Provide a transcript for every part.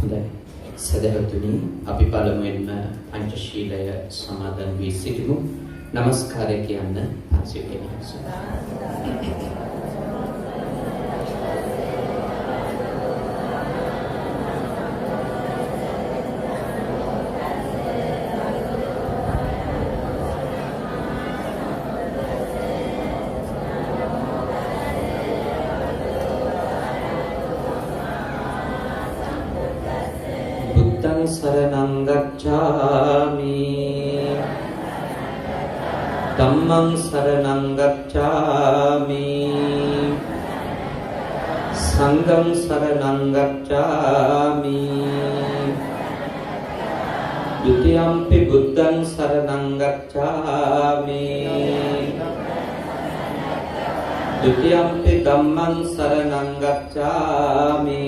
හොඳයි. සදහතුනි අපි පළමුවෙන්ම පංචශීලය සමාදන් වී සිටිමු. නමස්කාරය කියන්න පන්සිල් කෙනෙක්. शरणं गच्छामि धम्मं शरणं गच्छामि संघं शरणं गच्छामि द्वितीयंपि बुद्धं शरणं गच्छामि द्वितीयंपि धम्मं शरणं गच्छामि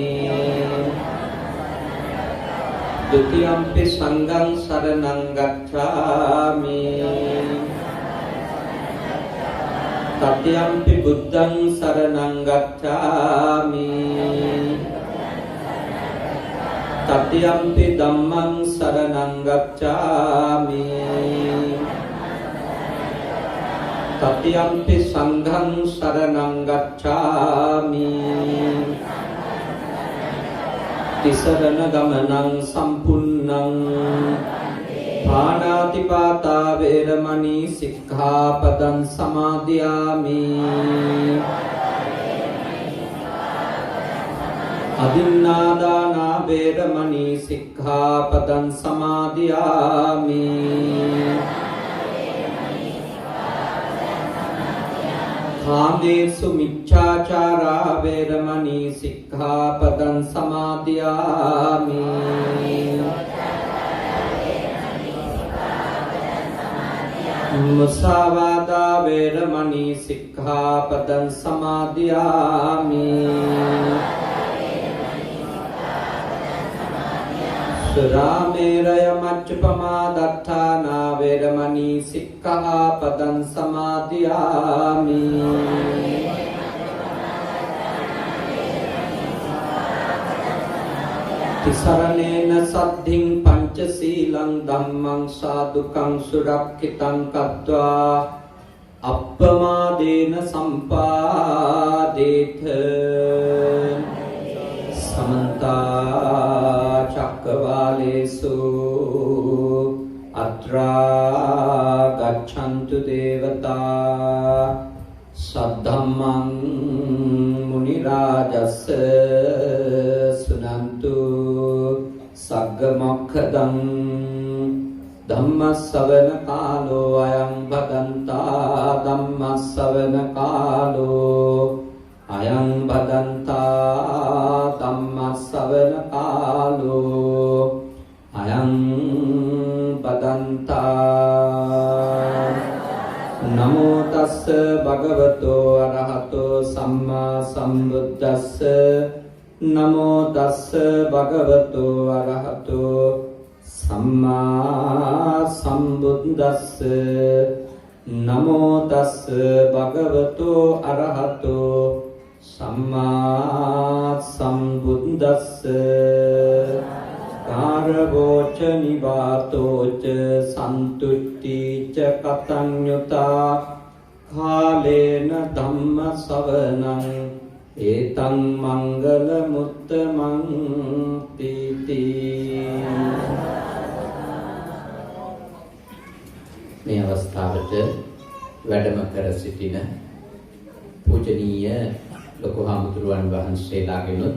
द्वितीयंपि संघं शरणं गच्छामि तृतीयंपि बुद्धं शरणं गच्छामि तृतीयंपि धम्मं शरणं गच्छामि तृतीयंपि संघं शरणं गच्छामि तिसरन गमनं संपूर्णं पाणातिपाता वेरमणि सिक्खापदं समादयामि अदिन्नादाना वेरमणि सिक्खापदं समादयामि कामेषु मिच्छाचारा वेरमणि सिक्खापदं समादयामि मुसावादा वेरमणि सिक्खापदं समादयामि सुरामेरय मज्जपमादत्थाना वेरमणि सिक्खापदं समादयामि तिसरनेन सद्धिं पंचशीलं धम्मं साधुकं सुरक्षितं कृत्वा अपमादेन सम्पादेथ समन्ता चक्रवालेषु अत्रा गच्छन्तु देवता सद्धम्मं मुनिराजस्य सुनन्तु सग्गमोक्षदं धम्मश्रवण कालो अयं भदन्ता धम्मश्रवण कालो अयं भदन्ता धम्मश्रवण कालो अयं भदन्ता नमो तस्स भगवतो अरहतो सम्मा सम्बुद्धस्स नमो तस्स भगवतो अरहतो सम्मा सम्बुद्धस्स नमो तस्स भगवतो अरहतो सम्मा सम्बुद्धस्स कारवोच निवातोच सन्तुष्टिच कथन्युता कालेन धम्म सवनं एतं मंगलमुत्तमं तीति මේ අවස්ථාවට වැඩම කර සිටින පූජනීය ලොකු හාමුදුරුවන් වහන්සේලාගෙනුත්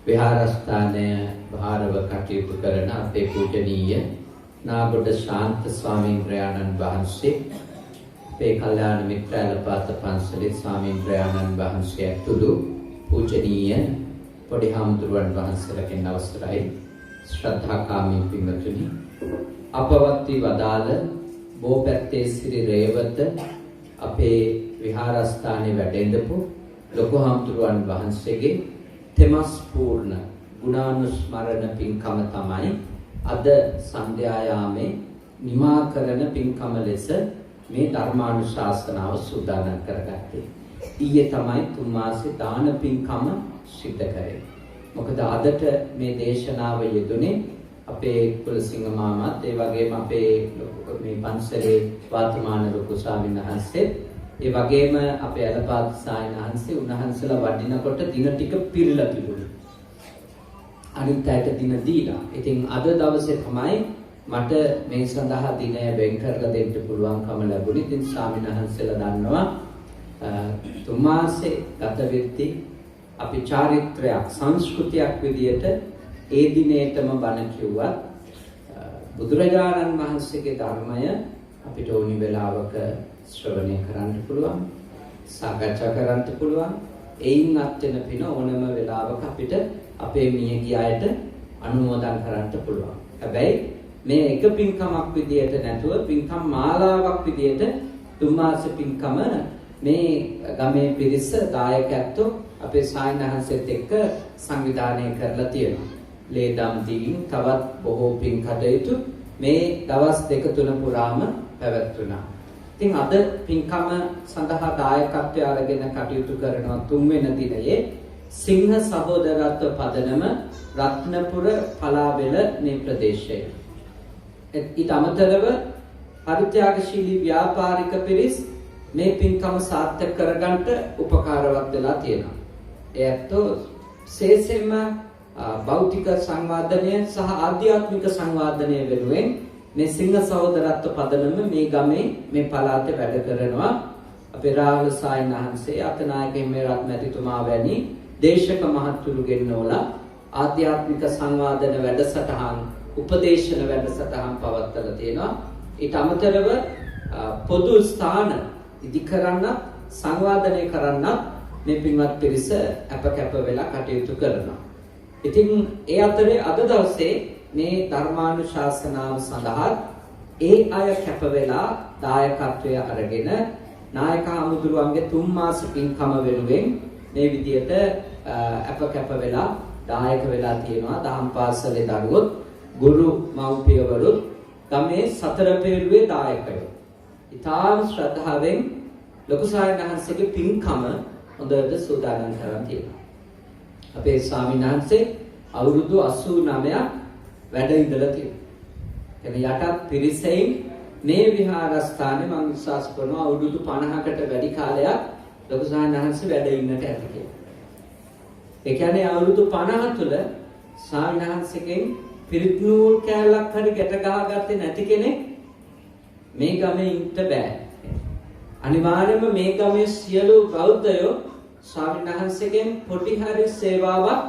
විහාරස්ථානය භාරව කටයුතු කරන අපේ පූජනීය නාගොඩ ශාන්ත ස්වාමීන්ද්‍රයාණන් වහන්සේ අපේ කල්යාණ මිත්‍ර ඇලපාත පන්සලේ ස්වාමීන්ද්‍රයාණන් වහන්සේ ඇතුළු පූජනීය පොඩි හාමුදුරුවන් වහන්සේලාගෙන් අවසරයි ශ්‍රද්ධාකාමී පින්වතුනි අපවත් වී වදාළ බෝපැත්තේ සිරි රේවත අපේ විහාරස්ථානයේ වැඩෙඳපු ලොකු හාමුදුරුවන් වහන්සේගේ තෙමස් පූර්ණ ගුණානුස්මරණ පින්කම තමයි අද සන්ධ්‍යායාමේ නිමා කරන පින්කම ලෙස මේ ධර්මානුශාසනාව සූදානම් කරගත්තේ. ඊයේ තමයි 3 මාසේ දාන පින්කම සිද්ධ කරේ. මොකද අදට මේ දේශනාව යෙදුනේ අපේ කුලසිංහ මාමත් ඒ වගේම අපේ මේ පන්සලේ වාතමාන ලොකු ස්වාමීන් වහන්සේ ඒ වගේම අපේ අලපාත් සායන වහන්සේ උන්වහන්සේලා වඩිනකොට දින ටික පිරලා තිබුණා. අනිත් අයට දින දීලා. ඉතින් අද දවසේ තමයි මට මේ සඳහා දිනය වෙන් කරලා දෙන්න පුළුවන්කම ලැබුණේ. ඉතින් ස්වාමීන් වහන්සේලා දන්නවා තුන් මාසේ ගත වෙද්දී අපි චාරිත්‍රාක් සංස්කෘතියක් විදියට ඒ දිනේටම බණ කිව්වත් බුදුරජාණන් වහන්සේගේ ධර්මය අපිට ඕනි වෙලාවක ශ්‍රවණය කරන්න පුළුවන්, සාකච්ඡා කරන්න පුළුවන්. එයින් අත්වෙන පින ඕනම වෙලාවක අපිට අපේ මියගිය අයට අනුමෝදන් කරන්න පුළුවන්. හැබැයි මේ එක පින්කමක් විදියට නැතුව පින්කම් මාලාවක් විදියට තුන් මාස පින්කම මේ ගමේ පිරිස දායකයන්ට අපේ සායනහන්සෙත් එක්ක සංවිධානය කරලා තියෙනවා. ලේදම් දීන් තවත් බොහෝ පින් කටයුතු මේ දවස් දෙක තුන පුරාම පැවැත්වුණා. ඉතින් අද පින්කම සඳහා දායකත්වය අරගෙන කටයුතු කරන තුන්වෙනි දිනයේ සිංහ සහෝදරත්ව පදනම රත්නපුර පලාවෙල මේ ප්‍රදේශයේ. ඊට අමතරව පරිත්‍යාගශීලී ව්‍යාපාරික පිරිස් මේ පින්කම සාර්ථක කරගන්නට උපකාරවත් වෙලා තියෙනවා. ඒත් ශේෂයෙන්ම භෞතික සංවාදනය සහ ආධ්‍යාත්මික සංවාදනය වෙනුවෙන් මේ සිංහ සහෝදරත්ව පදනම මේ ගමේ මේ පළාතේ වැඩ කරනවා. අපේ රාහුල සායනහන්සේ අතනායක හිමිරත් මැතිතුමා වැනි දේශක මහත්තුරු ගෙන්නවලා ආධ්‍යාත්මික සංවාදන වැඩසටහන් උපදේශන වැඩසටහන් පවත්වලා තියෙනවා. ඊට අමතරව පොදු ස්ථාන ඉදි කරන්න සංවාදනය කරන්න මේ පින්වත් පිරිස අප වෙලා කටයුතු කරනවා. ඉතින් ඒ අතරේ අද දවසේ මේ ධර්මානුශාසනාව සඳහා ඒ අය කැප වෙලා දායකත්වය අරගෙන නායක හමුදුරුවන්ගේ 3 මාස පින්කම වෙනුවෙන් මේ විදියට අප කැප වෙලා දායක වෙලා තියෙනවා. දහම් පාසලේ දරුවොත් ගුරු මව්පියවරුත් ගමේ සතර පෙරුවේ දායකයෝ. ඊටාම ශ්‍රද්ධාවෙන් ලොකු සායනහන්සේගේ පින්කම හොඳට සූදානම් කරන් තියෙනවා. අපේ ස්වාමීන් වහන්සේ අවුරුදු 89ක් වැඩ ඉඳලා තියෙනවා. එන යටත් පිරිසෙන් මේ විහාරස්ථානේ මම විශ්වාස කරනවා අවුරුදු 50කට වැඩි කාලයක් ලොකු සායනහන්සේ වැඩ ඉන්නට ඇති කියලා. ඒ කියන්නේ අවුරුදු 50 තුල සායනහන්සේගෙන් පිරිත් නූල් කෑල්ලක් හරි ගැට ගහගත්තේ නැති කෙනෙක් මේ ගමේ ඉන්න බෑ. අනිවාර්යයෙන්ම මේ ගමේ සියලු බෞද්ධයෝ ස්වාමීන් වහන්සේගෙන් පොඩි හරි සේවාවක්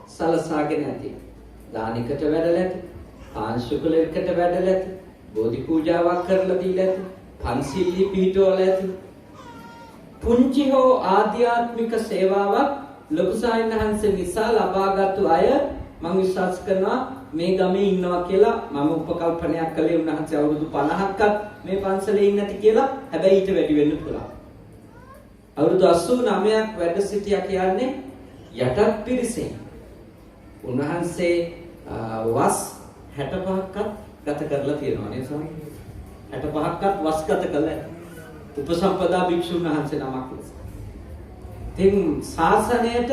සලසාගෙන ඇති. දානිකට වැඩලා ඇති, ආංශුකුලයකට වැඩලා ඇති, බෝධි පූජාවක් කරලා දීලා ඇති, පන්සිල්ලි පිහිටවල ඇති. පුංචි හෝ ආධ්‍යාත්මික සේවාවක් ලොකු ස්වාමීන් වහන්සේ නිසා ලබාගත්තු අය මම විශ්වාස කරනවා මේ ගමේ ඉන්නවා කියලා. මම උපකල්පනයක් කළේ උන්වහන්සේ අවුරුදු 50ක්වත් මේ පන්සලේ ඉන්නේ නැති කියලා. හැබැයි ඊට වැඩි වෙන්න පුළුවන්. අවුරුදු 89ක් වැඩ සිටියා කියන්නේ යටත් පිරිසෙන්. උන්වහන්සේ වස් 65ක්වත් ගත කරලා තියෙනවා නේද ස්වාමී? 65ක්වත් වස් ගත කළා. උපසම්පදා භික්ෂුන් වහන්සේ නමක් ලෙස. ඉතින් ශාසනයට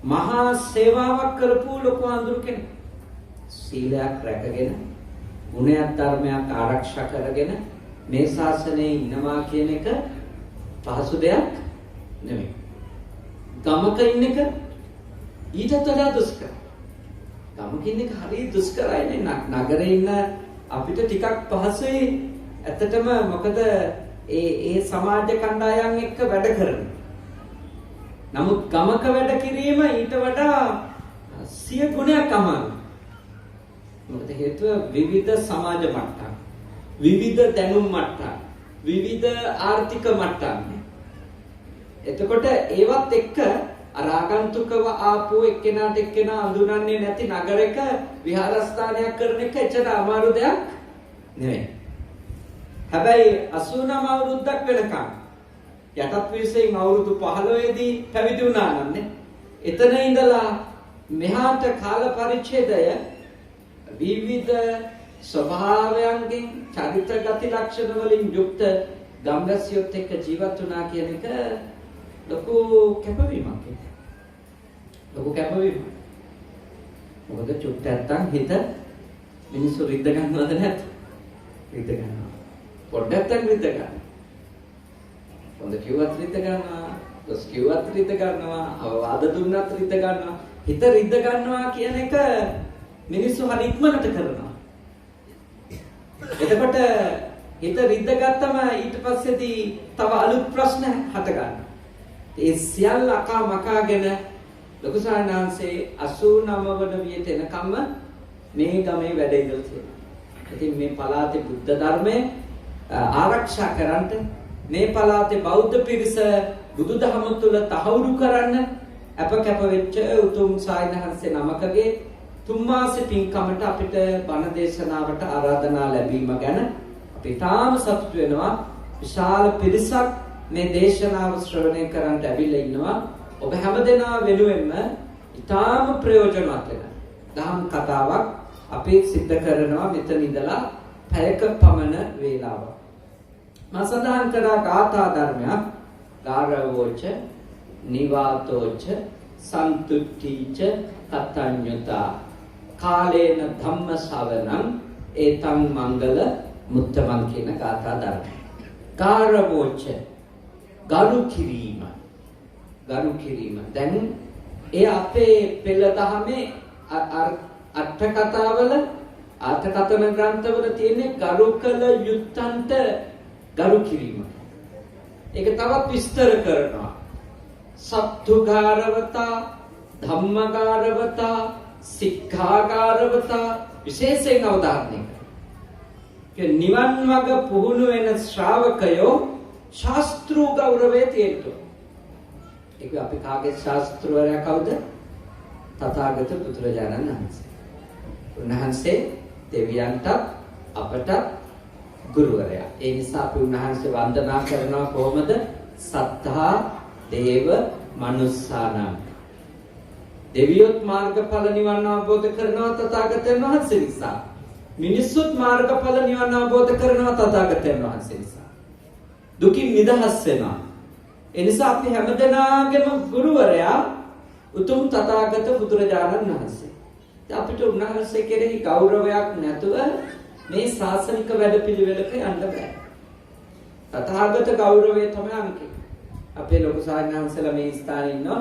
මහා සේවාවක් කරපු ලොකු අඳුරු කෙනෙක්. සීලයක් රැකගෙන, ගුණයක් ධර්මයක් ආරක්ෂා කරගෙන මේ ශාසනයේ ඉන්නවා කියන එක පහසු දෙයක් නෙමෙයි. ගමක ඉන්න එක ඊටත් වඩා දුෂ්කරයි. ගමක ඉන්න එක හරිය දුෂ්කරයි නේ. නගරේ ඉන්න අපිට ටිකක් පහසුයි. ඇත්තටම මොකද ඒ සමාජ කණ්ඩායම් එක්ක වැඩ කරන්නේ. නමුත් ගමක වැඩ කිරීම ඊට වඩා සිය ගුණයක් අමාරුයි. මොකද හේතුව විවිධ සමාජ මට්ටම්, විවිධ දැනුම් මට්ටම්, විවිධ ආර්ථික මට්ටම්. එතකොට ඒවත් එක්ක අර ආගන්තුකව ආපු එක්කෙනාට එක්කෙනා අඳුනන්නේ නැති නගරයක විහාරස්ථානයක් කරන එක එච්චර අමාරු දෙයක් නෙවෙයි. හැබැයි 89 අවුරුද්දක් වෙනකම් යටත් පිරිසෙන් අවුරුදු 15 දී පැවිදි වුණා නම් නේ. එතන ඉඳලා මෙහාට කාල පරිච්ඡේදය විවිධ ස්වභාවයන්ගෙන් චරිත ගති ලක්ෂණ වලින් යුක්ත ගම්වැසියොත් එක්ක ජීවත් වුණා කියන එක ලොකු කැපවීමක්. ලොකු කැපවීම. මොකද චුට්ට නැත්තම් හිත මිනිස්සු රිද්ද ගන්නවද නැත්? රිද්ද ගන්නවා. පොඩ්ඩක් නැත්තම් රිද්ද ගන්නවා. හොඳ කිව්වත් රිද්ද ගන්නවා. දොස් කිව්වත් රිද්ද ගන්නවා. අවවාද දුන්නත් රිද්ද ගන්නවා. හිත රිද්ද ගන්නවා කියන එක මිනිස්සු හරි ඉක්මනට කරනවා. එතකොට හිත රිද්ද ගත්තම ඊට පස්සේදී තව අලුත් ප්‍රශ්න හට ගන්නවා. ඒ සියල්ල අකා මකාගෙන ලොකු සාරණාංශේ 89 වන වියට එනකම්ම මේ ගමේ වැඩ ඉඳලා තියෙනවා. ඉතින් මේ පළාතේ බුද්ධ ධර්මය ආරක්ෂා කරන්න මේ පළාතේ බෞද්ධ පිරිස බුදුදහම තුළ තහවුරු කරන්න අපකැප වෙච්ච උතුම් සායනහන්සේ නමකගේ තුන් මාසෙ පින්කමට අපිට බණ දේශනාවට ආරාධනා ලැබීම ගැන අපි තාම සතුටු වෙනවා. විශාල පිරිසක් මේ දේශනාව ශ්‍රවණය කරන්න ඇවිල්ලා ඉන්නවා. ඔබ හැමදෙනා වෙනුවෙන්ම ඊටාම ප්‍රයෝජනවත් වෙන දහම් කතාවක් අපි සිද්ධ කරනවා මෙතන ඉඳලා පැයක පමණ වේලාවක්. මා සඳහන් කරා ගාථා ධර්මයක් ගාරවෝච නිවාතෝච සන්තුට්ඨීච කතඤ්ඤතා කාලේන ධම්ම ශවණං ඒතං මංගල මුත්තමන් කියන ගාථා ධර්මය. ගාරවෝච ගරු කිරීම. ගරු කිරීම. දැන් ඒ අපේ පෙළ දහමේ අට කතාවල අර්ථකථන ග්‍රන්ථවල තියෙන ගරු කළ යුත්තන්ට ගරු කිරීම. ඒක තවත් විස්තර කරනවා. සත්තුගාරවතා, ධම්මගාරවතා, සික්ඛාගාරවතා විශේෂයෙන් අවධාරණය කරනවා. නිවන් මඟ පුහුණු වෙන ශ්‍රාවකයෝ ශාස්ත්‍රු ගෞරවයේ තියෙනවා. ඒක අපි කාගේ ශාස්ත්‍රවරයා කවුද? තථාගත පුදුරජාණන් වහන්සේ. උන්වහන්සේ දෙවියන්ට අපට ගුරුවරයා. ඒ නිසා අපි උන්වහන්සේ වන්දනා කරනවා කොහොමද? සත්තා දේව මනුස්සානම්. දෙවියොත් මාර්ගඵල නිවන් අවබෝධ කරනවා තථාගතයන් වහන්සේ නිසා. මිනිස්සුත් මාර්ගඵල නිවන් අවබෝධ කරනවා තථාගතයන් වහන්සේ නිසා. දුකින් නිදහස් වෙනවා. ඒ නිසා අපි හැමදෙනාගේම ගුරුවරයා උතුම් තථාගත බුදුරජාණන් වහන්සේ. අපිට උන්වහන්සේ කෙරෙහි ගෞරවයක් නැතුව මේ ශාසනික වැඩපිළිවෙලක යන්න බෑ. තථාගත ගෞරවය තමයි අංකේ. අපේ ලොකු සාරණාංශලා මේ ස්ථානයේ ඉන්නවා.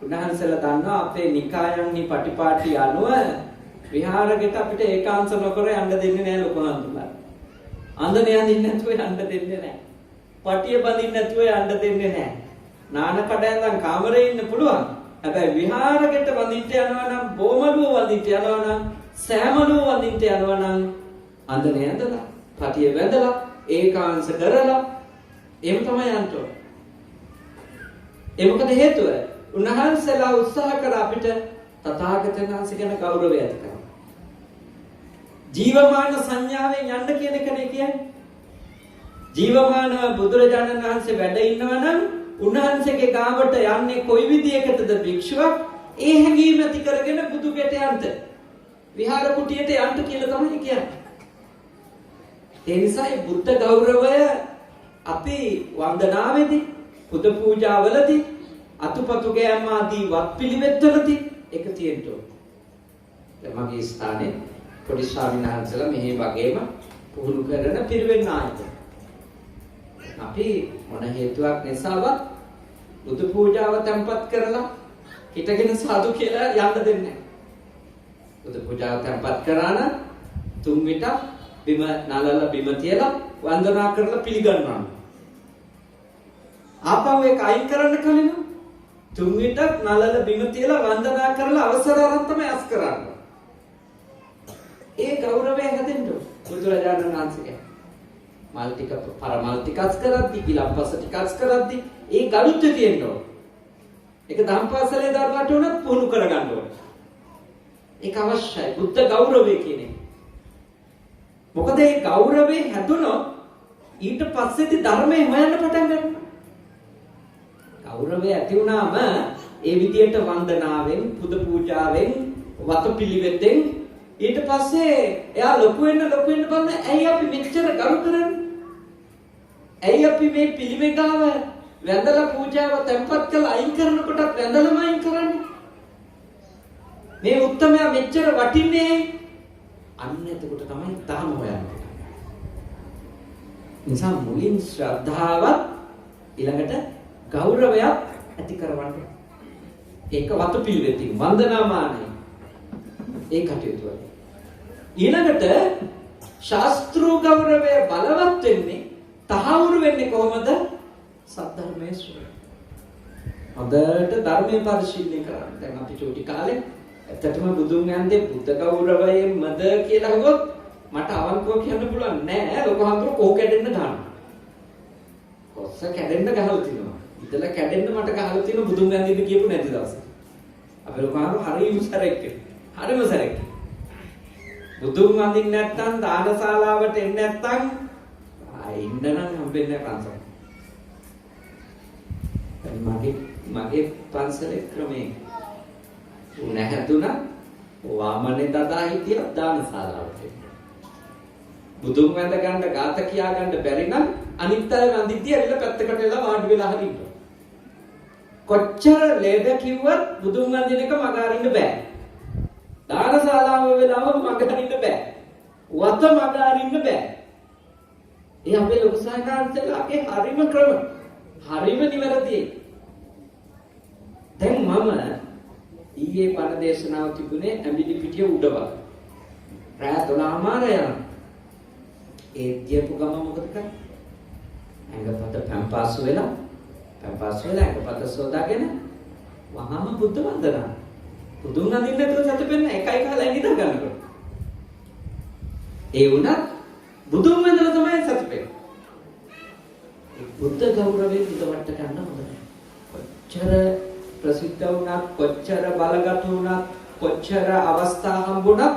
උන්වහන්සේලා දන්නවා අපේ නිකායන්හි පටිපාටි අනුව විහාරයකට අපිට ඒකාංශ නොකර යන්න දෙන්නේ නැහැ ලොකු හඳුන්වලා. අඳන යන්නේ නැතුව යන්න දෙන්නේ නැහැ. පටිය බඳින්න නැතුව යන්න දෙන්නේ නැහැ. නාන කඩයන් කාමරේ ඉන්න පුළුවන්. හැබැයි විහාරයකට වඳින්න යනවා නම් බොමලුව වඳින්න යනවා නම් සෑමලුව වඳින්න යනවා නම් අඳන ඇඳලා පටිය වැඳලා ඒකාංශ කරලා එහෙම තමයි යන්න ඕනේ. ඒ මොකද හේතුව? උන්වහන්සේලා උත්සාහ කර අපිට තථාගතයන් වහන්සේ ගැන ගෞරවය ඇති කරගන්න. ජීවමාන සංඥාවෙන් යන්න කියන එකනේ කියන්නේ. ජීවමානව බුදුරජාණන් වහන්සේ වැඩ ඉන්නවා නම් උන්වහන්සේගේ ගාවට යන්නේ කොයි විදියකටද භික්ෂුවක්? ඒ හැඟීම ඇති කරගෙන බුදු ගෙට යන්න. විහාර කුටියට යන්න කියලා තමයි කියන්නේ. ඒ නිසා මේ බුද්ධ ගෞරවය අපි වන්දනාවේදී, පුද පූජාවලදී, අතුපතු ගෑම ආදී වත්පිළිවෙත්වලදී එක තියෙන්න ඕනේ. මගේ ස්ථානයේ පොඩි ස්වාමීන් වහන්සේලා මෙහි වගේම පුහුණු කරන පිරිවෙන් ආයතන. අපි මොන හේතුවක් නිසාවත් බුදු පූජාව තැන්පත් කරලා හිටගෙන සාදු කියලා යන්න දෙන්නේ නැහැ. බුදු පූජාව තැන්පත් කරා නම් තුන් විට බිම නලල බිම තියලා වන්දනා කරලා පිළිගන්නවා. ආපහු ඒක අයින් කරන්න කලින් තුන් විට නලල බිම තියලා වන්දනා කරලා අවසර අරන් තමයි අස් කරන්නේ. ඒ ගෞරවය හැදෙන්න බුදුරජාණන් වහන්සේගේ මල් ටික පරමල් ටිකස් කරද්දි ගිලම්පස ටිකස් කරද්දි ඒ ගරුත්වය තියෙන්න ඕන. ඒක ධම්පාසලේ දරුවට උනත් පුහුණු කරගන්න ඕන. ඒක අවශ්‍යයි බුද්ධ ගෞරවය කියන්නේ. මොකද ඒ ගෞරවය හැදුනොත් ඊට පස්සේදී ධර්මය හොයන්න පටන් ගන්නවා. ගෞරවය ඇති වුණාම ඒ විදියට වන්දනාවෙන්, පුද පූජාවෙන්, වතපිළිවෙතෙන් ඊට පස්සේ එයා ලොකු වෙන්න බලන ඇයි අපි මෙච්චර ගරු කරන්නේ? ඇයි අපි මේ පිළිවෙගාව වැඳලා පූජාව තැන්පත් කරලා අයින් කරනකොටත් වැඳලාම අයින් කරන්නේ? මේ උත්තමයා මෙච්චර වටින්නේ අන්න එතකොට තමයි ධර්ම හොයන්නේ. නිසා මුලින් ශ්‍රද්ධාවත් ඊළඟට ගෞරවයක් ඇති කරවන්න. ඒක වතුපිළිවෙතින් වන්දනාමානයි. ඒ කටයුතු වල. ඊළඟට ශාස්ත්‍රීය ගෞරවය බලවත් වෙන්නේ තහවුරු වෙන්නේ කොහොමද? සද්ධර්මයේ ශ්‍රවණය. හොඳට ධර්මයේ පරිශීලනය කරන්න. දැන් අපි චූටි කාලේ ඇත්තටම බුදුන් වහන්සේ බුද්ධ ගෞරවයෙන් මද කියලා හුවොත් මට අවංකව කියන්න පුළුවන් නෑ. ලොකු හඳුර කෝ කැඩෙන්න ගන්නවා. කොස්ස කැඩෙන්න ගහලා තිනවා. ඉතල කැඩෙන්න මට ගහලා තියෙන බුදුන් වහන්සේ කියපු නැති දවසේ. අපි ලොකු හඳුර හරියම සැරෙක්. හරිම සැරෙක්. බුදුන් වඳින්න නැත්තම් දානශාලාවට එන්න නැත්තම් ඉන්න නම් හම්බෙන්නේ නැහැ පන්සල. මගේ පන්සලේ ක්‍රමේ නැහැදුනා වාමනේ දදා හිටිය දානශාලාවට. බුදුන් වැඳ ගන්න ගාත කියා ගන්න බැරි නම් අනිත් අය වඳිද්දී ඇවිල්ලා පැත්තකට වෙලා වාඩි වෙලා හරින්න. කොච්චර ලේද කිව්වත් බුදුන් වඳින එක මග අරින්න බෑ. දානශාලාව වෙලාව මග අරින්න බෑ. වත මග අරින්න බෑ. ඒ අපේ ලොකු සාහිත්‍යලාගේ හරිම ක්‍රම. හරිම නිවැරදියි. දැන් මම ඊයේ පණ දේශනාව තිබුණේ ඇඹිලි පිටිය උඩව. රාත් 12:00 යන. ඒ කියපු ගම මොකද කරන්නේ? ඇඟපත පැම්පාසු වෙලා ඇඟපත සෝදාගෙන වහාම බුද්ධ වන්දනා. බුදුන් අඳින්න නැතුව සැතපෙන්න එකයි කාලා ඉඳ ගන්නකොට. ඒ වුණත් බුදුන් වන්දන තමයි සැතපෙන්නේ. බුද්ධ ගෞරවයෙන් ඉදවට ගන්න හොඳයි. කොච්චර ප්‍රසිද්ධ වුණත්, කොච්චර බලගත් වුණත්, කොච්චර අවස්ථා හම්බුණත්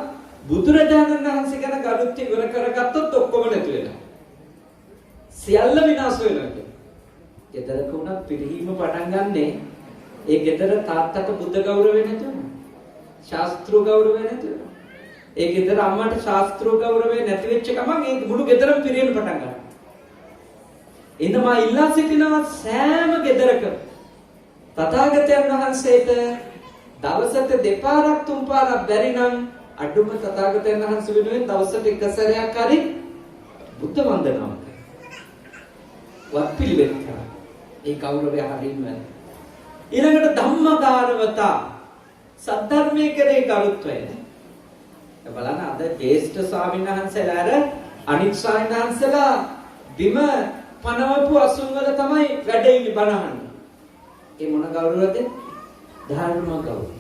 බුදුරජාණන් වහන්සේ ගැන ගරුත්ව ඉවර කරගත්තොත් ඔක්කොම නැති වෙනවා. සියල්ල විනාශ වෙනවා. ගෙදරක වුණත් පිළිහිම පටන් ගන්නේ ඒ ගෙදර තාත්තට බුද්ධ ගෞරවය නැතුව. ශාස්ත්‍රීය ගෞරවය නැතුව. ඒ ගෙදර අම්මට ශාස්ත්‍රීය ගෞරවය නැති වෙච්ච ගමන් ඒ මුළු ගෙදරම පිරියෙන්න පටන් ගන්නවා. එඳම ඉල්ලා සිටිනවා සෑම ගෙදරකම තථාගතයන් වහන්සේට දවසට දෙපාරක් තුන් පාරක් බැරි නම් අඩුම තථාගතයන් වහන්සේ වෙනුවෙන් දවසට එක සැරයක් හරි බුද්ධ වන්දනාව වත් පිළිවෙත් කරා. ඒ ගෞරවය හරියම ඊළඟට ධම්මදානවතා සද්ධර්මයේ කරේ ගරුත්වය. බලන්න අද ජේෂ්ඨ ස්වාමීන් වහන්සේලා අර අනිත් ස්වාමීන් වහන්සේලා බිම පනවපු අසුන් වල තමයි වැඩ ඉන්නේ බණහන්. ඒ මොන ගෞරවද? ධර්ම ගෞරවය.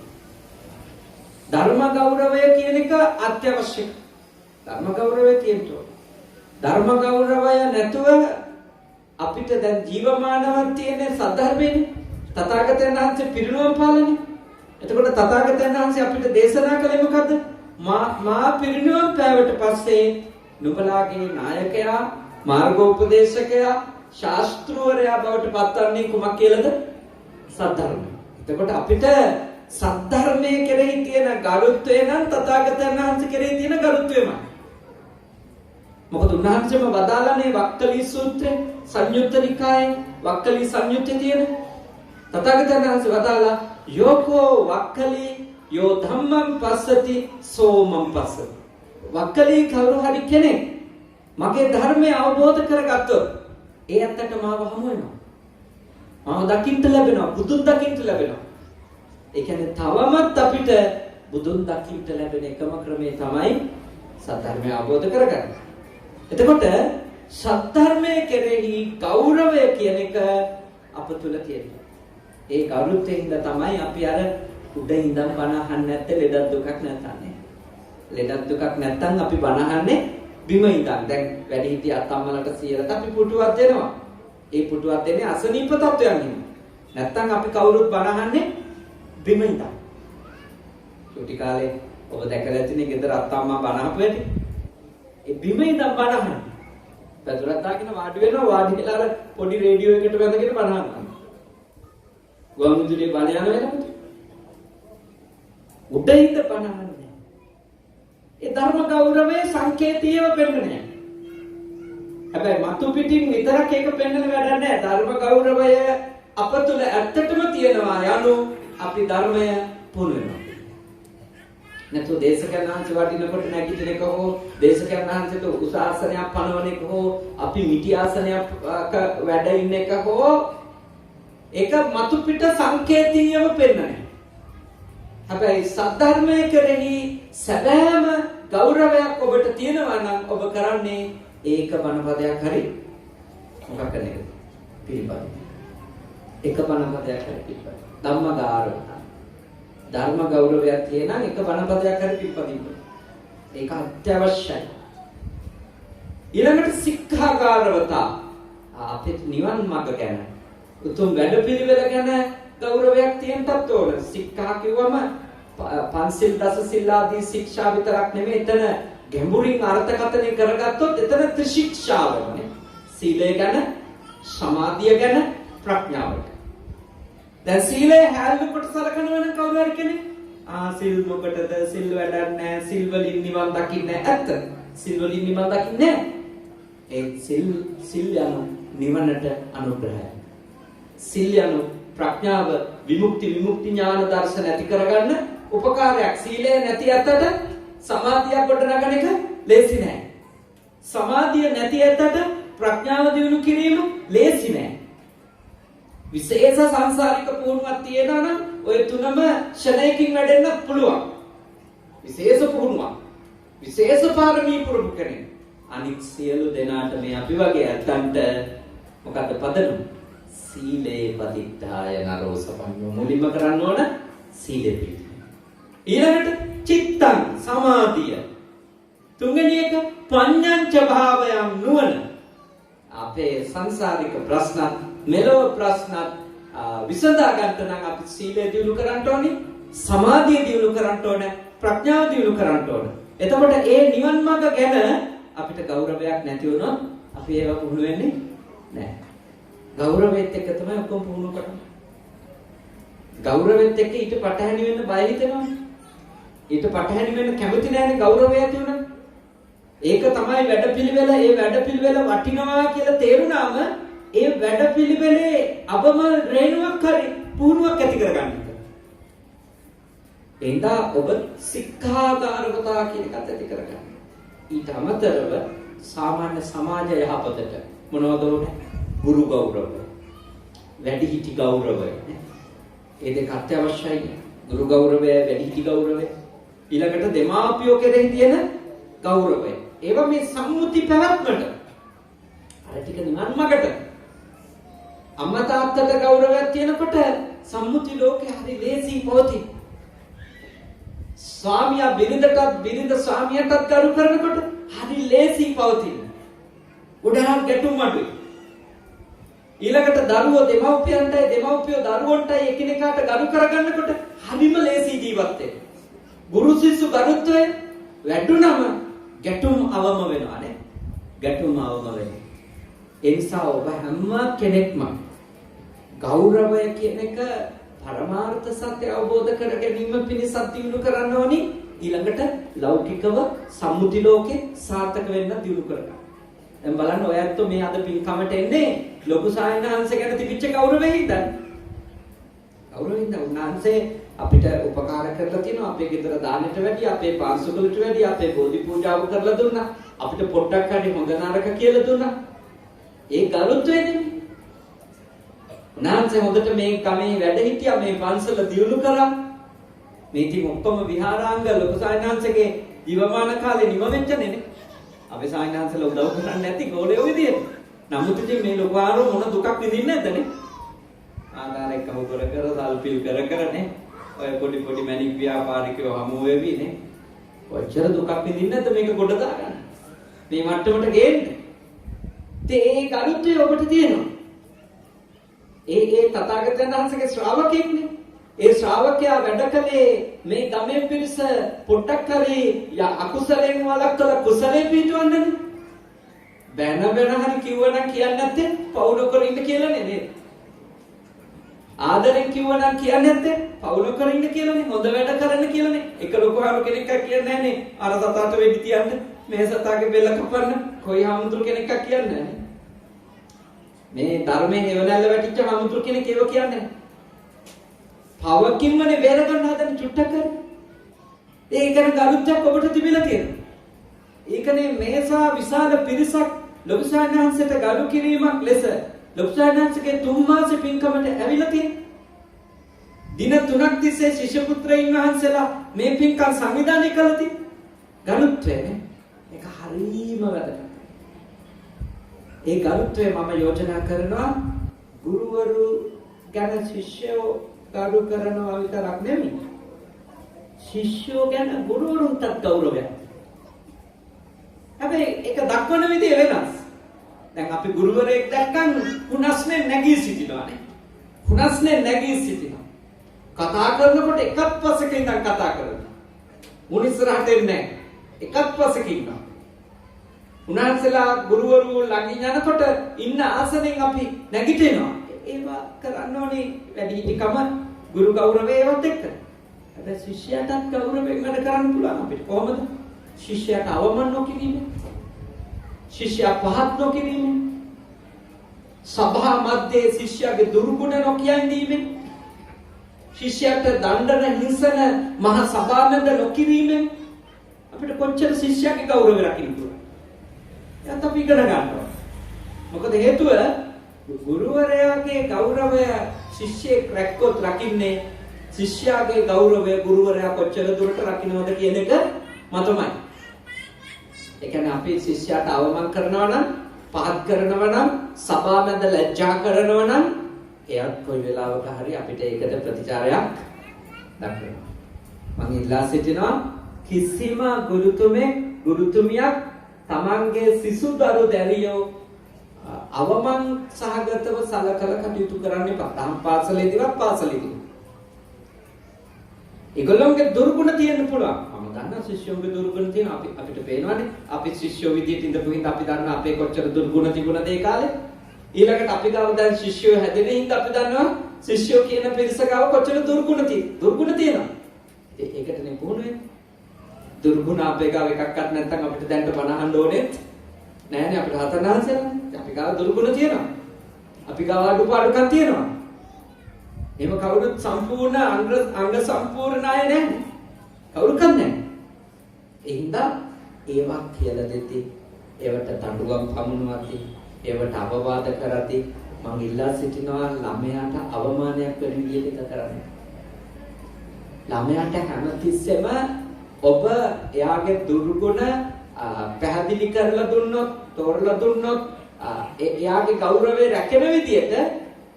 ධර්ම ගෞරවය කියන එක අත්‍යවශ්‍යයි. ධර්ම ගෞරවය කියනකොට ධර්ම ගෞරවය නැතුව අපිට දැන් ජීවමානව තියෙන සද්ධර්මයනේ. තථාගතයන් වහන්සේ පිරිනුවම් පාලනේ. එතකොට තථාගතයන් වහන්සේ අපිට දේශනා කළේ මොකද්ද? මා පිරිනුවම් පෑවට පස්සේ නුඹලාගේ නායකයා, මාර්ගෝපදේශකයා, ශාස්ත්‍රවරයා බවට පත්වන්නේ කුමක් කියලාද? සද්ධර්මය. එතකොට අපිට සද්ධර්මයේ කෙරෙහි තියෙන ගරුත්වය නම් තථාගතයන් වහන්සේ කෙරෙහි තියෙන ගරුත්වයමයි. මොකද උන්වහන්සේම වදාළනේ වක්කලි සූත්‍රේ සංයුත්ත නිකායේ වක්කලි සංයුත්තේ තියෙන තථාගතයන් වහන්සේ වදාලා යෝකෝ වක්කලි යෝ ධම්මං පස්සති සෝමං පස්සති. වක්කලි කවුරු හරි කෙනෙක් මගේ ධර්මය අවබෝධ කරගත්තොත් ඒ ඇත්තට මාව හමු වෙනවා. මාව දකින්න ලැබෙනවා, බුදුන් දකින්න ලැබෙනවා. ඒ කියන්නේ තවමත් අපිට බුදුන් දකින්න ලැබෙන එකම ක්‍රමය තමයි සත්‍ය අවබෝධ කරගන්න. එතකොට සත්‍යර්මයේ කෙරෙහි ගෞරවය කියන එක අප තුල තියෙනවා. ඒ ගෞරවයෙන් තමයි අපි අර උඩ ඉඳන් බණ අහන්නේ නැත්තේ ලෙඩක් දුකක් නැත්නම්. ලෙඩක් දුකක් නැත්නම් අපි බණ අහන්නේ බිම ඉඳන්. දැන් වැඩි හිටිය අත්තම්මලට 100ට අපි පුටුවක් දෙනවා. ඒ පුටුවක් දෙන්නේ අසනීප තත්වයන් ඉන්න. නැත්නම් අපි කවුරුත් බණ අහන්නේ බිම ඉඳන්. චුටි කාලේ ඔබ දැකලා ඇතිනේ ගෙදර අත්තම්මා බණ අහපු ඇති. ඒ බිම ඉඳන් බණ අහන්නේ. පැදුරක් දාගෙන වාඩි වෙනවා, වාඩි වෙලා අර පොඩි රේඩියෝ එකකට වැදගෙන බණ අහනවා. ගුවන්විදුලියේ බණ යන වෙලාවට උඩ ඉඳ බණ අහන්නේ. ඒ ධර්ම ගෞරවයේ සංකේතීයව පෙන්වන්නේ. හැබැයි මතු පිටින් විතරක් ඒක පෙන්වන වැඩක් නෑ. ධර්ම ගෞරවය අප තුළ ඇත්තටම තියෙනවා යනු අපි ධර්මය පුහුණු වෙනවා. නැත්නම් දේශකයන් වහන්සේ වටිනකොට නැගිටින එක හෝ දේශකයන් වහන්සේට උස ආසනයක් පනවන එක හෝ අපි මිටි ආසනයක් වැඩ ඉන්න එක හෝ ඒක මතු පිට සංකේතීයව පෙන්වන්නේ. හැබැයි සද්ධර්මයේ කෙරෙහි සැබෑම ගෞරවයක් ඔබට තියෙනවා නම් ඔබ කරන්නේ ඒක බණපදයක් හරි මොකක් කරන එකද? පිළිපදින. එක බණපදයක් හරි පිළිපදින. ධම්මගාරවත. ධර්ම ගෞරවයක් තියෙනවා එක බණපදයක් හරි පිළිපදින්න. ඒක අත්‍යවශ්‍යයි. ඊළඟට සික්ඛාගාරවත. අපිට නිවන් මාර්ග ගැන උතුම් වැඩපිළිවෙල ගැන ගෞරවයක් තියෙන්නත් ඕන. සික්ඛා කිව්වම පන්සිල් දසසිල් ආදී ශික්ෂා විතරක් නෙමෙයි එතන ගැඹුරින් අර්ථකථනය කරගත්තොත් එතන ත්‍රිශික්ෂාවනේ. සීලය ගැන, සමාධිය ගැන, ප්‍රඥාවට. දැන් සීලය හැල්ලු කොට සලකන වෙන කවුරු හරි කෙනෙක් සිල් මොකටද සිල් වැඩක් නැහැ සිල් වලින් නිවන් දකින්නේ ඇත්ත. සිල් වලින් නිවන් දකින්නේ ඒ සිල් යන නිවනට අනුග්‍රහය. සිල් යන ප්‍රඥාව විමුක්ති ඥාන දර්ශන ඇති කරගන්න උපකාරයක්. සීලය නැති අතට සමාධිය ගොඩනගන එක ලේසි නෑ. සමාධිය නැති අතට ප්‍රඥාව දියුණු කිරීම ලේසි නෑ. විශේෂ සංසාරික පුහුණුවක් තියෙනවා නම් ඔය තුනම ශරණයකින් වැඩෙන්න පුළුවන්. විශේෂ පුහුණුවක්. විශේෂ පාරමී පුරුදු කෙනෙක්. අනික් සියලු දෙනාට මේ අපි වගේ ඇත්තන්ට මොකද්ද පදනම? සීලේ පතිත්තාය නරෝ සපඤ්ඤෝ. මුලින්ම කරන්න ඕන සීලෙ පිළිපදින්න. ඊළඟට චිත්තං සමාධිය. තුන්වෙනි එක පඤ්ඤංච භාවයන් නුවණ. අපේ සංසාරික ප්‍රශ්නත් මෙලොව ප්‍රශ්නත් විසඳා ගන්නට නම් අපි සීලය දියුණු කරන්න ඕනේ, සමාධිය දියුණු කරන්න ඕනේ, ප්‍රඥාව දියුණු කරන්න ඕනේ. එතකොට ඒ නිවන් මාර්ග ගැන අපිට ගෞරවයක් නැති වුණොත් අපි ඒව පුහුණු වෙන්නේ නැහැ. ගෞරවයත් එක්ක තමයි ඔක්කොම පුහුණු කරන්නේ. ගෞරවයත් එක්ක ඊට පටහැනි වෙන්න බය හිතෙනවා. ඊට පටහැනි වෙන්න කැමති නැහැනේ ගෞරවය ඇති වුණා. ඒක තමයි වැඩපිළිවෙල. ඒ වැඩපිළිවෙල වටිනවා කියලා තේරුණාම ඒ වැඩපිළිවෙලේ අබම රේණුවක් හරි පුහුණුවක් ඇති කරගන්න. එඳා ඔබ සික්ඛාගාරවතා කියන එකත් ඇති කරගන්න. ඊට අමතරව සාමාන්‍ය සමාජ යහපතට මොනවද උනේ? ගුරු ගෞරවය, වැඩිහිටි ගෞරවය. ඒ දෙක අත්‍යවශ්‍යයි. ගුරු ගෞරවය, වැඩිහිටි ගෞරවය. ඊළඟට දෙමාපියෝ කෙරෙහි තියෙන ගෞරවය. ඒවා මේ සම්මුති පැවැත්මට අර ටික නිවන් මාර්ගට අම්මා තාත්තට ගෞරවයක් තියෙනකොට සම්මුති ලෝකේ හරි ලේසි පොති. ස්වාමියා බිරිඳ ස්වාමියාටත් ගරු කරනකොට හරි ලේසි පවතින. උඩහන් ගැටුම් අඩුයි. ඊළඟට දරුවෝ දෙමව්පියන්ටයි දෙමව්පියෝ දරුවන්ටයි එකිනෙකාට ගරු කරගන්නකොට හරිම ලේසි ජීවත් වෙන්න. ගුරු ශිෂ්‍ය ගරුත්වය වැඩුණම ගැටුම් අවම වෙනවා නේ. ගැටුම් අවම වෙනවා. ඒ නිසා ඔබ හැම කෙනෙක්ම ගෞරවය කියන එක පරමාර්ථ සත්‍ය අවබෝධ කර ගැනීම පිණිස දියුණු කරන්න ඕනි. ඊළඟට ලෞකිකව සම්මුති ලෝකේ සාර්ථක වෙන්න දියුණු කරගන්න. දැන් බලන්න ඔය ඇත්තෝ මේ අද පින්කමට එන්නේ ලොකු සායනහංශ ගැන තිබිච්ච ගෞරවයෙන් ඉඳන්. ගෞරවයෙන් උන්වහන්සේ අපිට උපකාර කරලා තියෙනවා. අපේ ගෙදර දානෙට වැඩි, අපේ පාංශුකලට වැඩි, අපේ බෝධි පූජාව කරලා දුන්නා. අපිට පොඩ්ඩක් හරි හොඳ නරක කියලා දුන්නා. ඒ ගරුත්වයනේ. උන්වහන්සේ හොඳට මේ කමේ වැඩ හිටියා, මේ පන්සල දියුණු කරා. මේ ඉතින් ඔක්කොම විහාරාංග ලොකු සායනහංශගේ ජීවමාන කාලේ නිම වෙච්චනේ නේ. අපේ සායනහංශල උදව් කරන්නේ නැති ගෝලයෝ විදියට. නමුත් ඉතින් මේ ලොකුආරෝ මොන දුකක් විඳින්නේ නැද්ද නේ? ආකාරයක් කව කර සල්පිල් කර නේ. ඔය පොඩි මැණික් ව්‍යාපාරිකයෝ හමු වෙවි නේ. ඔච්චර දුකක් විඳින්නේ නැද්ද මේක කොට දාගන්න? මේ මට්ටමට ගේන්නේ. ඒ ගරුත්වය ඔබට තියෙනවා. ඒ තථාගතයන් වහන්සේගේ ශ්‍රාවකෙක්නේ. ඒ ශ්‍රාවකයා වැඩ කළේ මේ ගමේ පිරිස පොඩ්ඩක් හරි අකුසලෙන් වළක්වලා කුසලෙ පිටවන්නනේ. බැන හරි කිව්වනම් කියන්නේ නැත්තේ පවුල කර ඉන්න කියලානේ නේද? ආදරෙන් කිව්වනම් කියන්නේ නැත්තේ පවුල කර ඉන්න කියලානේ. හොඳ වැඩ කරන්න කියලානේ. එක ලොකුහාරු කෙනෙක් කියන්නේ නැහනේ අර සතාට වෙඩි තියන්න, මේ සතාගේ බෙල්ල කපන්න. කොයි හාමුදුරු කෙනෙක් කියන්නේ නැහැ. මේ ධර්මයෙන් එවනැල්ල වැටිච්ච හාමුදුරු කෙනෙක් ඒව කියන්නේ නැහැ. පවකින්මනේ බේර ගන්න හදන චුට්ටක් කර. ඒ කියන්නේ ගරුත්වයක් ඔබට තිබිලා තියෙනවා. ඒකනේ මේසා විශාල පිරිසක් ලොකු සායනහන්සේට ගරු කිරීමක් ලෙස ලොකු සායනහන්සේගේ 3 මාස පින්කමට ඇවිල්ලා තියෙනවා. දින 3ක් තිස්සේ ශිෂ්‍ය පුත්‍රයන් වහන්සේලා මේ පින්කම් සංවිධානය කළා තියෙනවා. ගරුත්වය නේ. ඒක හරීම වැදගත්. ඒ ගරුත්වය මම යෝජනා කරනවා ගුරුවරු ගැන ශිෂ්‍යෝ ගරු කරනවා විතරක් නෙමෙයි. ශිෂ්‍යෝ ගැන ගුරුවරුන්ට ගෞරවයක්. හැබැයි ඒක දක්වන විදිය වෙනස්. දැන් අපි ගුරුවරයෙක් දැක්කම හුනස්නේ නැගී සිටිනවානේ. හුනස්නේ නැගී සිටිනවා. කතා කරනකොට එකත් පස්සක ඉඳන් කතා කරනවා. මුණ ඉස්සරහට එන්නේ නැහැ. එකත් පස්සක ඉන්නවා. උන්වහන්සේලා ගුරුවරු ළඟින් යනකොට ඉන්න ආසනෙන් අපි නැගිටිනවා. ඒවා කරන්න ඕනේ වැඩිහිටිකම ගුරු ගෞරවය ඒවත් එක්ක. හැබැයි ශිෂ්‍යයාටත් ගෞරවයෙන් වැඩ කරන්න පුළුවන් අපිට. කොහොමද? ශිෂ්‍යයාට අවමන් නොකිරීම. ශිෂ්‍යයා පහත් නොකිරීම. සභා මැදේ ශිෂ්‍යයාගේ දුර්ගුණ නොකියන් දීම. ශිෂ්‍යයාට දණ්ඩන හිංසන මහ සභා මැද නොකිරීම. අපිට කොච්චර ශිෂ්‍යයාගේ ගෞරවය රකින්න පුළුවන්. ඒත් අපි ඉගෙන ගන්නවා. මොකද හේතුව ගුරුවරයාගේ ගෞරවය ශිෂ්‍යයෙක් රැක්කොත් රකින්නේ ශිෂ්‍යයාගේ ගෞරවය ගුරුවරයා කොච්චර දුරට රකින්නවද කියන එක මතමයි. ඒ කියන්නේ අපි ශිෂ්‍යයාට අවමන් කරනවා නම්, පහත් කරනවා නම්, සභා මැද ලැජ්ජා කරනවා නම් එයත් කොයි වෙලාවක හරි අපිට ඒකට ප්‍රතිචාරයක් දක්වනවා. මම ඉල්ලා සිටිනවා කිසිම ගුරුතුමියක් තමන්ගේ සිසු දරු දැරියෝ අවමන් සහගතව සලකලා කටයුතු කරන්න එපා. තම පාසලේදීවත් පාසලේදී. ඒගොල්ලෝගේ දුර්ගුණ තියෙන්න පුළුවන්. මම දන්නා ශිෂ්‍යෝගේ දුර්ගුණ තියෙන අපිට පේනවානේ. අපි ශිෂ්‍යෝ විදියට ඉඳපු හින්දා අපි දන්නා අපේ කොච්චර දුර්ගුණ තිබුණද ඒ කාලේ. ඊළඟට අපි ගාව දැන් ශිෂ්‍යෝ හැදෙන හින්දා අපි දන්නවා ශිෂ්‍යෝ කියන පිරිස ගාව කොච්චර දුර්ගුණ තියෙනවා. ඒකටනේ පුහුණු වෙන්නේ. දුර්ගුණ අපේ ගාව එකක්වත් නැත්නම් අපිට දැන්ට බනහන්න ඕනෙත් නෑනේ. අපිට හතරනාන්සෙලා අපි ගාව දුර්ගුණ තියෙනවා. අපි ගාව අඩුපාඩුකම් තියෙනවා. එහෙම කවුරුත් සම්පූර්ණ අංග සම්පූර්ණ අය නැහැ. කවුරුකත් නැහැ. ඒ හින්දා ඒවා කියලා දෙති. ඒවට තඬුවම් පමුණුවති. ඒවට අවවාද කරති. මම ඉල්ලා සිටිනවා ළමයාට අවමානයක් වෙන විදිහට කරන්න. ළමයාට හැමතිස්සෙම ඔබ එයාගේ දුර්ගුණ පැහැදිලි කරලා දුන්නොත්, තෝරලා දුන්නොත්, එයාගේ ගෞරවය රැකෙන විදිහට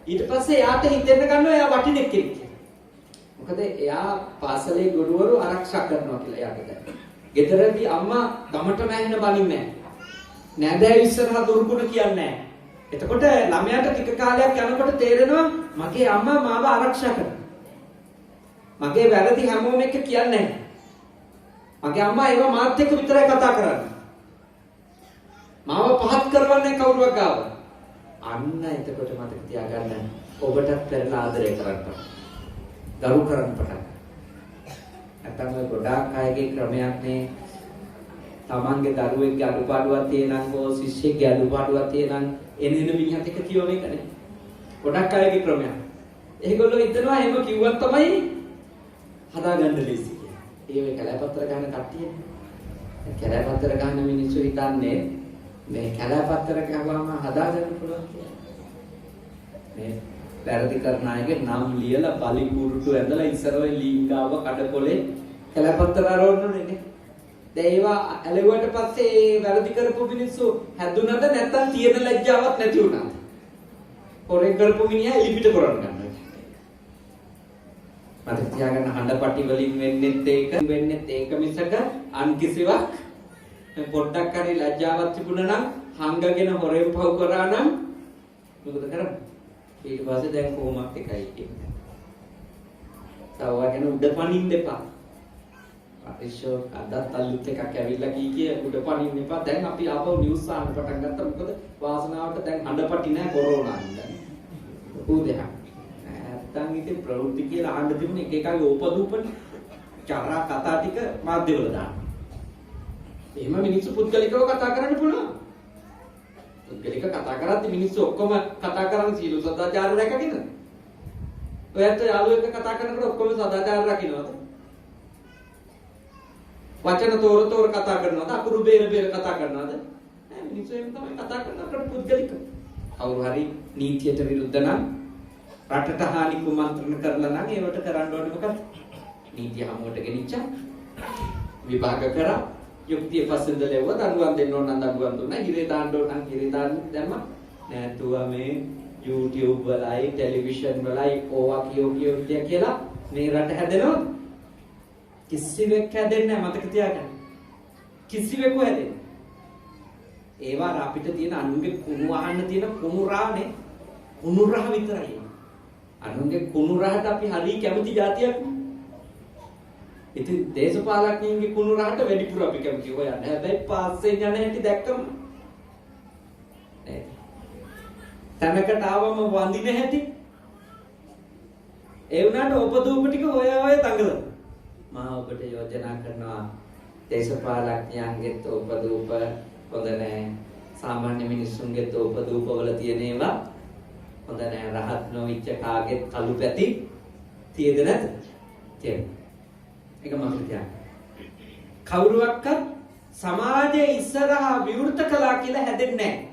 ඊට පස්සේ එයාට හිතෙන්න ගන්නවා එයා වටිනෙක් කියලා. මොකද එයා පාසලේ ගුරුවරු ආරක්ෂා කරනවා කියලා එයාට දැනෙනවා. ගෙදරදී අම්මා ගමට මැහෙන බලින්නේ නැහැ. නෑදෑයෝ ඉස්සරහා දුර්ගුණ කියන්නේ නැහැ. එතකොට ළමයාට ටික කාලයක් යනකොට තේරෙනවා මගේ අම්මා මාව ආරක්ෂා කරනවා. මගේ වැරදි හැමෝම එක කියන්නේ නැහැ. මගේ අම්මා ඒව මාත් එක්ක විතරයි කතා කරන්නේ. මාව පහත් කරවන්නේ කවුරුවක් ගාව. අන්න එතකොට මතක තියාගන්න ඔබටත් පෙරලා ආදරය කරන්න. ගරු කරන්න පටන් ගන්න. නැත්නම් ඔය ගොඩාක් අයගේ ක්‍රමයක් නේ. තමන්ගේ දරුවෙක්ගේ අඩුපාඩුවක් තියෙනනම් හෝ ශිෂ්‍යයෙක්ගේ අඩුපාඩුවක් තියෙනනම් එනින මිනිහත් එක්ක කියවන එක නේ. ගොඩාක් අයගේ ක්‍රමයක්. ඒගොල්ලෝ හිතනවා එහෙම කිව්වත් තමයි හදාගන්න ලේසි. ඒ කැලෑපත්‍ර ගන්න කට්ටිය. කැලෑපත්‍ර ගන්න මිනිස්සු හිතන්නේ මේ කැලෑපත්‍ර ගාවම හදාගන්න පුළුවන් කියලා. මේ වැරදි කරන අයගේ නම් ලියලා බලි කුරුටු ඇඳලා ඉස්සරවේ ලීංගාව කඩකොලේ කැලෑපත්‍ර ආරෝහණය නේ. දැන් ඒවා ඇලෙවුවට පස්සේ ඒ වැරදි කරපු මිනිස්සු හැදුනද නැත්තම් තියෙන ලැජ්ජාවක් නැති වුණාද? පොරේ කරපු මිනිහා එලිපිට කරන්න ගන්නවා. මතක තියාගන්න හඬපටි වලින් වෙන්නෙත් ඒක මිසක අන් කිසිවක් පොඩ්ඩක් හරි ලැජ්ජාවක් තිබුණා නම් හංගගෙන හොරෙන් පව් කරා නම් මොකද කරන්නේ? ඊට පස්සේ දැන් කොහොමත් එකයි කියන්නේ. තවගෙන උඩ පනින්න එපා. අපිෂෝ අදත් අලුත් එකක් ඇවිල්ලා කිය උඩ පනින්න එපා. දැන් අපි ආපහු නිවුස් අහන්න පටන් ගත්තා. මොකද වාසනාවට දැන් හඬපටි නැහැ කොරෝනා හින්දා. උදේ නැත්තම් ඉතින් ප්‍රවෘත්ති කියලා අහන්න තිබුණ එක එකගේ ඕපදූපන චරා කතා ටික මාධ්‍යවල දාන්න. එහෙම මිනිස්සු පුද්ගලිකව කතා කරන්න පුළුවන්. පුද්ගලික කතා කරද්දි මිනිස්සු ඔක්කොම කතා කරන්නේ සීල සදාචාර රැකගෙන. ඔයත් යාළුවෙක් කතා කරනකොට ඔක්කොම සදාචාර රකින්නවද? වචන තෝර කතා කරනවද? අකුරු බේර කතා කරනවද? නෑ මිනිස්සු එහෙම තමයි කතා කරනකොට පුද්ගලික. කවුරු හරි නීතියට විරුද්ධ නම් රටට හානි කුමන්ත්‍රණ කරලා නම් ඒවට කරන්න ඕනේ මොකක්ද? නීතිය හමුවට ගෙනිච්චා. විභාග කරා. යුක්තිය පස්සෙන්ද ලැබුවා. දඬුවම් දෙන්න ඕන නම් දඬුවම් දුන්නා. හිරේ දාන්න ඕන නම් හිරේ දැම්මා. නැතුව මේ YouTube වලයි ටෙලිවිෂන් වලයි ඕවා කියෝ කියලා මේ රට හැදෙනවද? කිසිවෙක් හැදෙන්නේ නැහැ මතක තියාගන්න. කිසිවෙකු හැදෙන්නේ. ඒවා අපිට තියෙන අනුන්ගේ කුණු අහන්න තියෙන කුණු රානේ කුණු රහ විතරයි. අනුන්ගේ කුණු රහට අපි හරි කැමති જાතියක් නේ. ඉතින් දේශපාලඥයින්ගේ කුණු රහට වැඩිපුර අපි කැමති හොයන්න. හැබැයි පාස්සේ යන හැටි දැක්කම නේද? තනකට ආවම වඳින හැටි ඒ වුණාට උපදූප ටික හොය දඟලන. මම ඔබට යෝජනා කරනවා දේශපාලඥයන්ගෙත් උපදූප හොඳ නැහැ. සාමාන්‍ය මිනිස්සුන්ගෙත් උපදූප වල තියෙන ඒවා හොඳ නැහැ. රහත් නොවිච්ච කාගෙත් කළු පැති තියෙද නැද්ද? තියෙනවා. ඒක මම කියන්නේ. කවුරුවක්වත් සමාජයේ ඉස්සරහා විවෘත කළා කියලා හැදෙන්නේ නැහැ.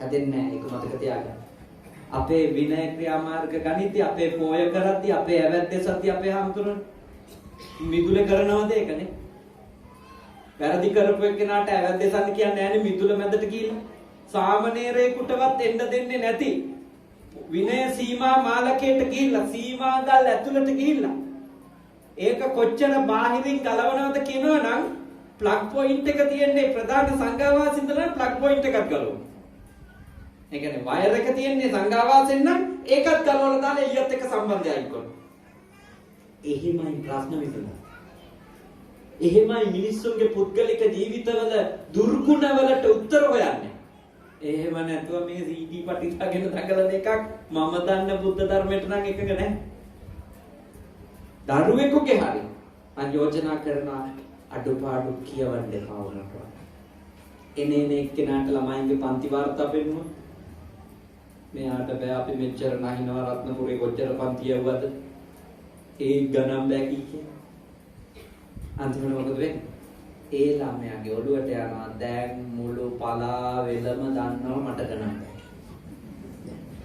හැදෙන්නේ නැහැ. ඒක මතක තියාගන්න. අපේ විනය ක්‍රියාමාර්ග ගණිතය අපේ පෝය කරද්දී අපේ ඇවැද්දේ සත්‍ය අපේ හම්තුරන මිදුලේ කරනවද ඒකනේ? වැරදි කරපු එක්කෙනාට ඇවැද්දේ සත්‍ය කියන්නේ නැහැ නේ මිදුල මැදට ගිහිල්ලා. සාමණේරයෙකුටවත් එන්න දෙන්නේ නැති විනය සීමා මාලකයට ගිහිල්ලා සීමාගල් ඇතුළට ගිහිල්ලා ඒක කොච්චර බාහිරින් ගලවනවද කියනවනම් ප්ලග් පොයින්ට් එක තියෙන්නේ ප්‍රධාන සංඝාවාසෙ ඉඳලා ප්ලග් පොයින්ට් එකක් ගලවනවා. ඒ කියන්නේ වයර් එක තියෙන්නේ සංඝාවාසෙන් නම් ඒකත් ගලවලා දාලා එළියත් එක්ක සම්බන්ධයයි කරනවා. එහෙමයි ප්‍රශ්න විසඳනවා. එහෙමයි මිනිස්සුන්ගේ පුද්ගලික ජීවිතවල දුර්ගුණවලට උත්තර හොයන්නේ. එහෙම නැතුව මේ CD පටිදාගෙන දඟලන එකක් මම දන්න බුද්ධ ධර්මයට නම් එකක නැහැ. දරුවෙකුගේ හරි මම යෝජනා කරනවා අඩුපාඩු කියවන්න කවුරුන්ට. එනේ එක්කෙනාට ළමයින්ගේ පන්ති වාර්තා පෙන්නුවා. මෙයාට බෑ අපි මෙච්චර නැහිනවා රත්නපුරේ කොච්චර පන්ති යවුවද? ඒ ගණන් බෑ කියේ. අන්තිමට මොකද වෙන්නේ? ඒ ළමයාගේ ඔළුවට යනවා දැන් මුළු පලාවෙලම දන්නවා මට ගණන් බෑ.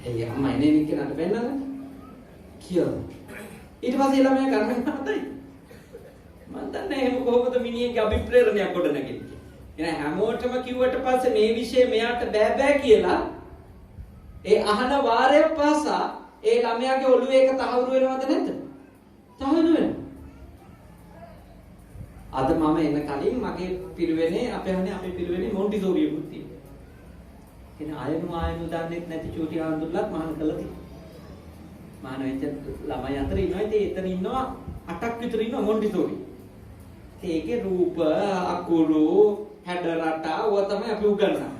එයි අම්මා එනේ එක්කෙනාට පෙන්නලා කියනවා. ඊට පස්සේ ළමයා ගණන් හදයි. මම දන්නේ එහෙම කොහොමද මිනිහගේ අභිප්‍රේරණයක් ගොඩ නැගෙන්නේ. එහෙනම් හැමෝටම කිව්වට පස්සේ මේ විෂය මෙයාට බෑ කියලා ඒ අහන වාරය පාසා ඒ ළමයාගේ ඔළුවේ එක තහවුරු වෙනවද නැද්ද? තහවුරු වෙනවා. අද මම එන කලින් මගේ පිරිවෙනේ අපේ පිරිවෙනේ මොන්ටිසෝරි බුද්ධිය. එන ආයනු දන්නේ නැති චූටි ආන්දුල්ලත් මහාන කළා තියෙනවා. මහාන වෙච්ච ළමයි අතර ඉන්නවා. ඉතින් එතන ඉන්නවා 8ක් විතර ඉන්නවා මොන්ටිසෝරි. ඒකේ රූප අකුරු හැඩ රටා ඔය තමයි අපි උගන්වන්නේ.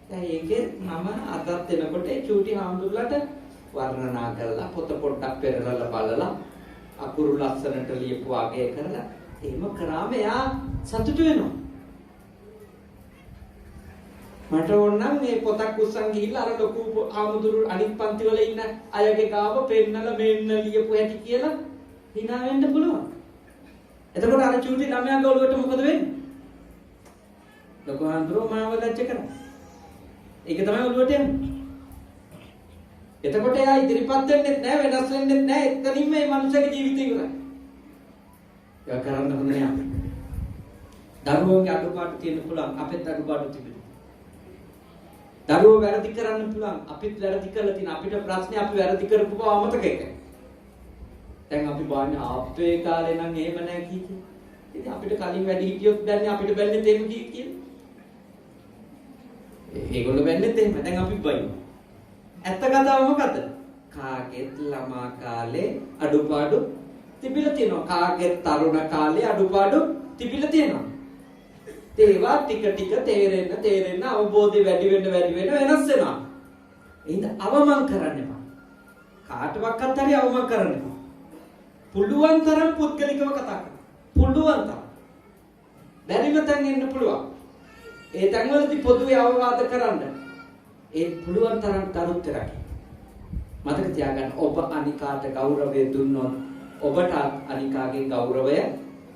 දැන් ඒකේ මම අදත් එනකොට චූටි ආන්දුල්ලට වර්ණනා කරලා පොත පොඩ්ඩක් පෙරලලා බලලා අකුරු ලස්සනට ලියපු වගේ කරලා එහෙම කරාම එයා සතුටු වෙනවා. මට ඕන නම් මේ පොතක් උස්සන් ගිහිල්ලා අර ලොකු ආමුදුරු අනිත් පන්ති වල ඉන්න අයගේ ගාව පෙන්නලා මෙන්න ලියපු හැටි කියලා hina වෙන්න පුළුවන්. එතකොට අර චූටි ළමයාගේ ඔළුවට මොකද වෙන්නේ? ලොකු ආන්දරෝ මාව ලැජ්ජ කරනවා. ඒක තමයි ඔළුවට එන්නේ. එතකොට එයා ඉදිරිපත් වෙන්නේ නැහැ වෙනස් වෙන්නේ නැහැ එතනින්ම මේ මනුස්සයාගේ ජීවිතය ඉවරයි. ඒක කරන්න හොඳ නෑ. දරුවෝගේ අඩුපාඩු තියෙන්න පුළුවන් අපිත් අඩුපාඩු තිබෙනවා. දරුවෝ වැරදි කරන්න පුළුවන් අපිත් වැරදි කරලා තියෙන අපිට ප්‍රශ්නේ අපි වැරදි කරපු බව අමතක එක. දැන් අපි බාන්නේ අපේ කාලේ නම් එහෙම නැහැ කීකේ. ඉතින් අපිට කලින් වැඩි හිටියොත් දැන් අපිට බැන්නේ තේම කීකේ. ඒගොල්ලෝ බැන්නේ තේම. දැන් අපි බයිනවා. ඇත්ත කතාව මොකද්ද? කාගෙත් ළමා කාලේ අඩුපාඩු තිබිලා තියෙනවා. කාගෙත් තරුණ කාලේ අඩුපාඩු තිබිලා තියෙනවා. ඒවා ටික ටික තේරෙන්න අවබෝධය වැඩි වෙන්න වෙනස් වෙනවා. එහෙනම් අවමන් කරන්න එපා. කාටවත් හරි අවමන් කරන්න එපා. පුළුවන් තරම් පුද්ගලිකව කතා කරන්න. පුළුවන් තරම්. බැරිම තැන් එන්න පුළුවන්. ඒ තැන්වලදී පොදුවේ අවවාද කරන්න. ඒ පුළුවන් තරම් තරුත් රැකේ. මතක තියාගන්න ඔබ අනිකාට ගෞරවය දුන්නොත් ඔබට අනිකාගේ ගෞරවය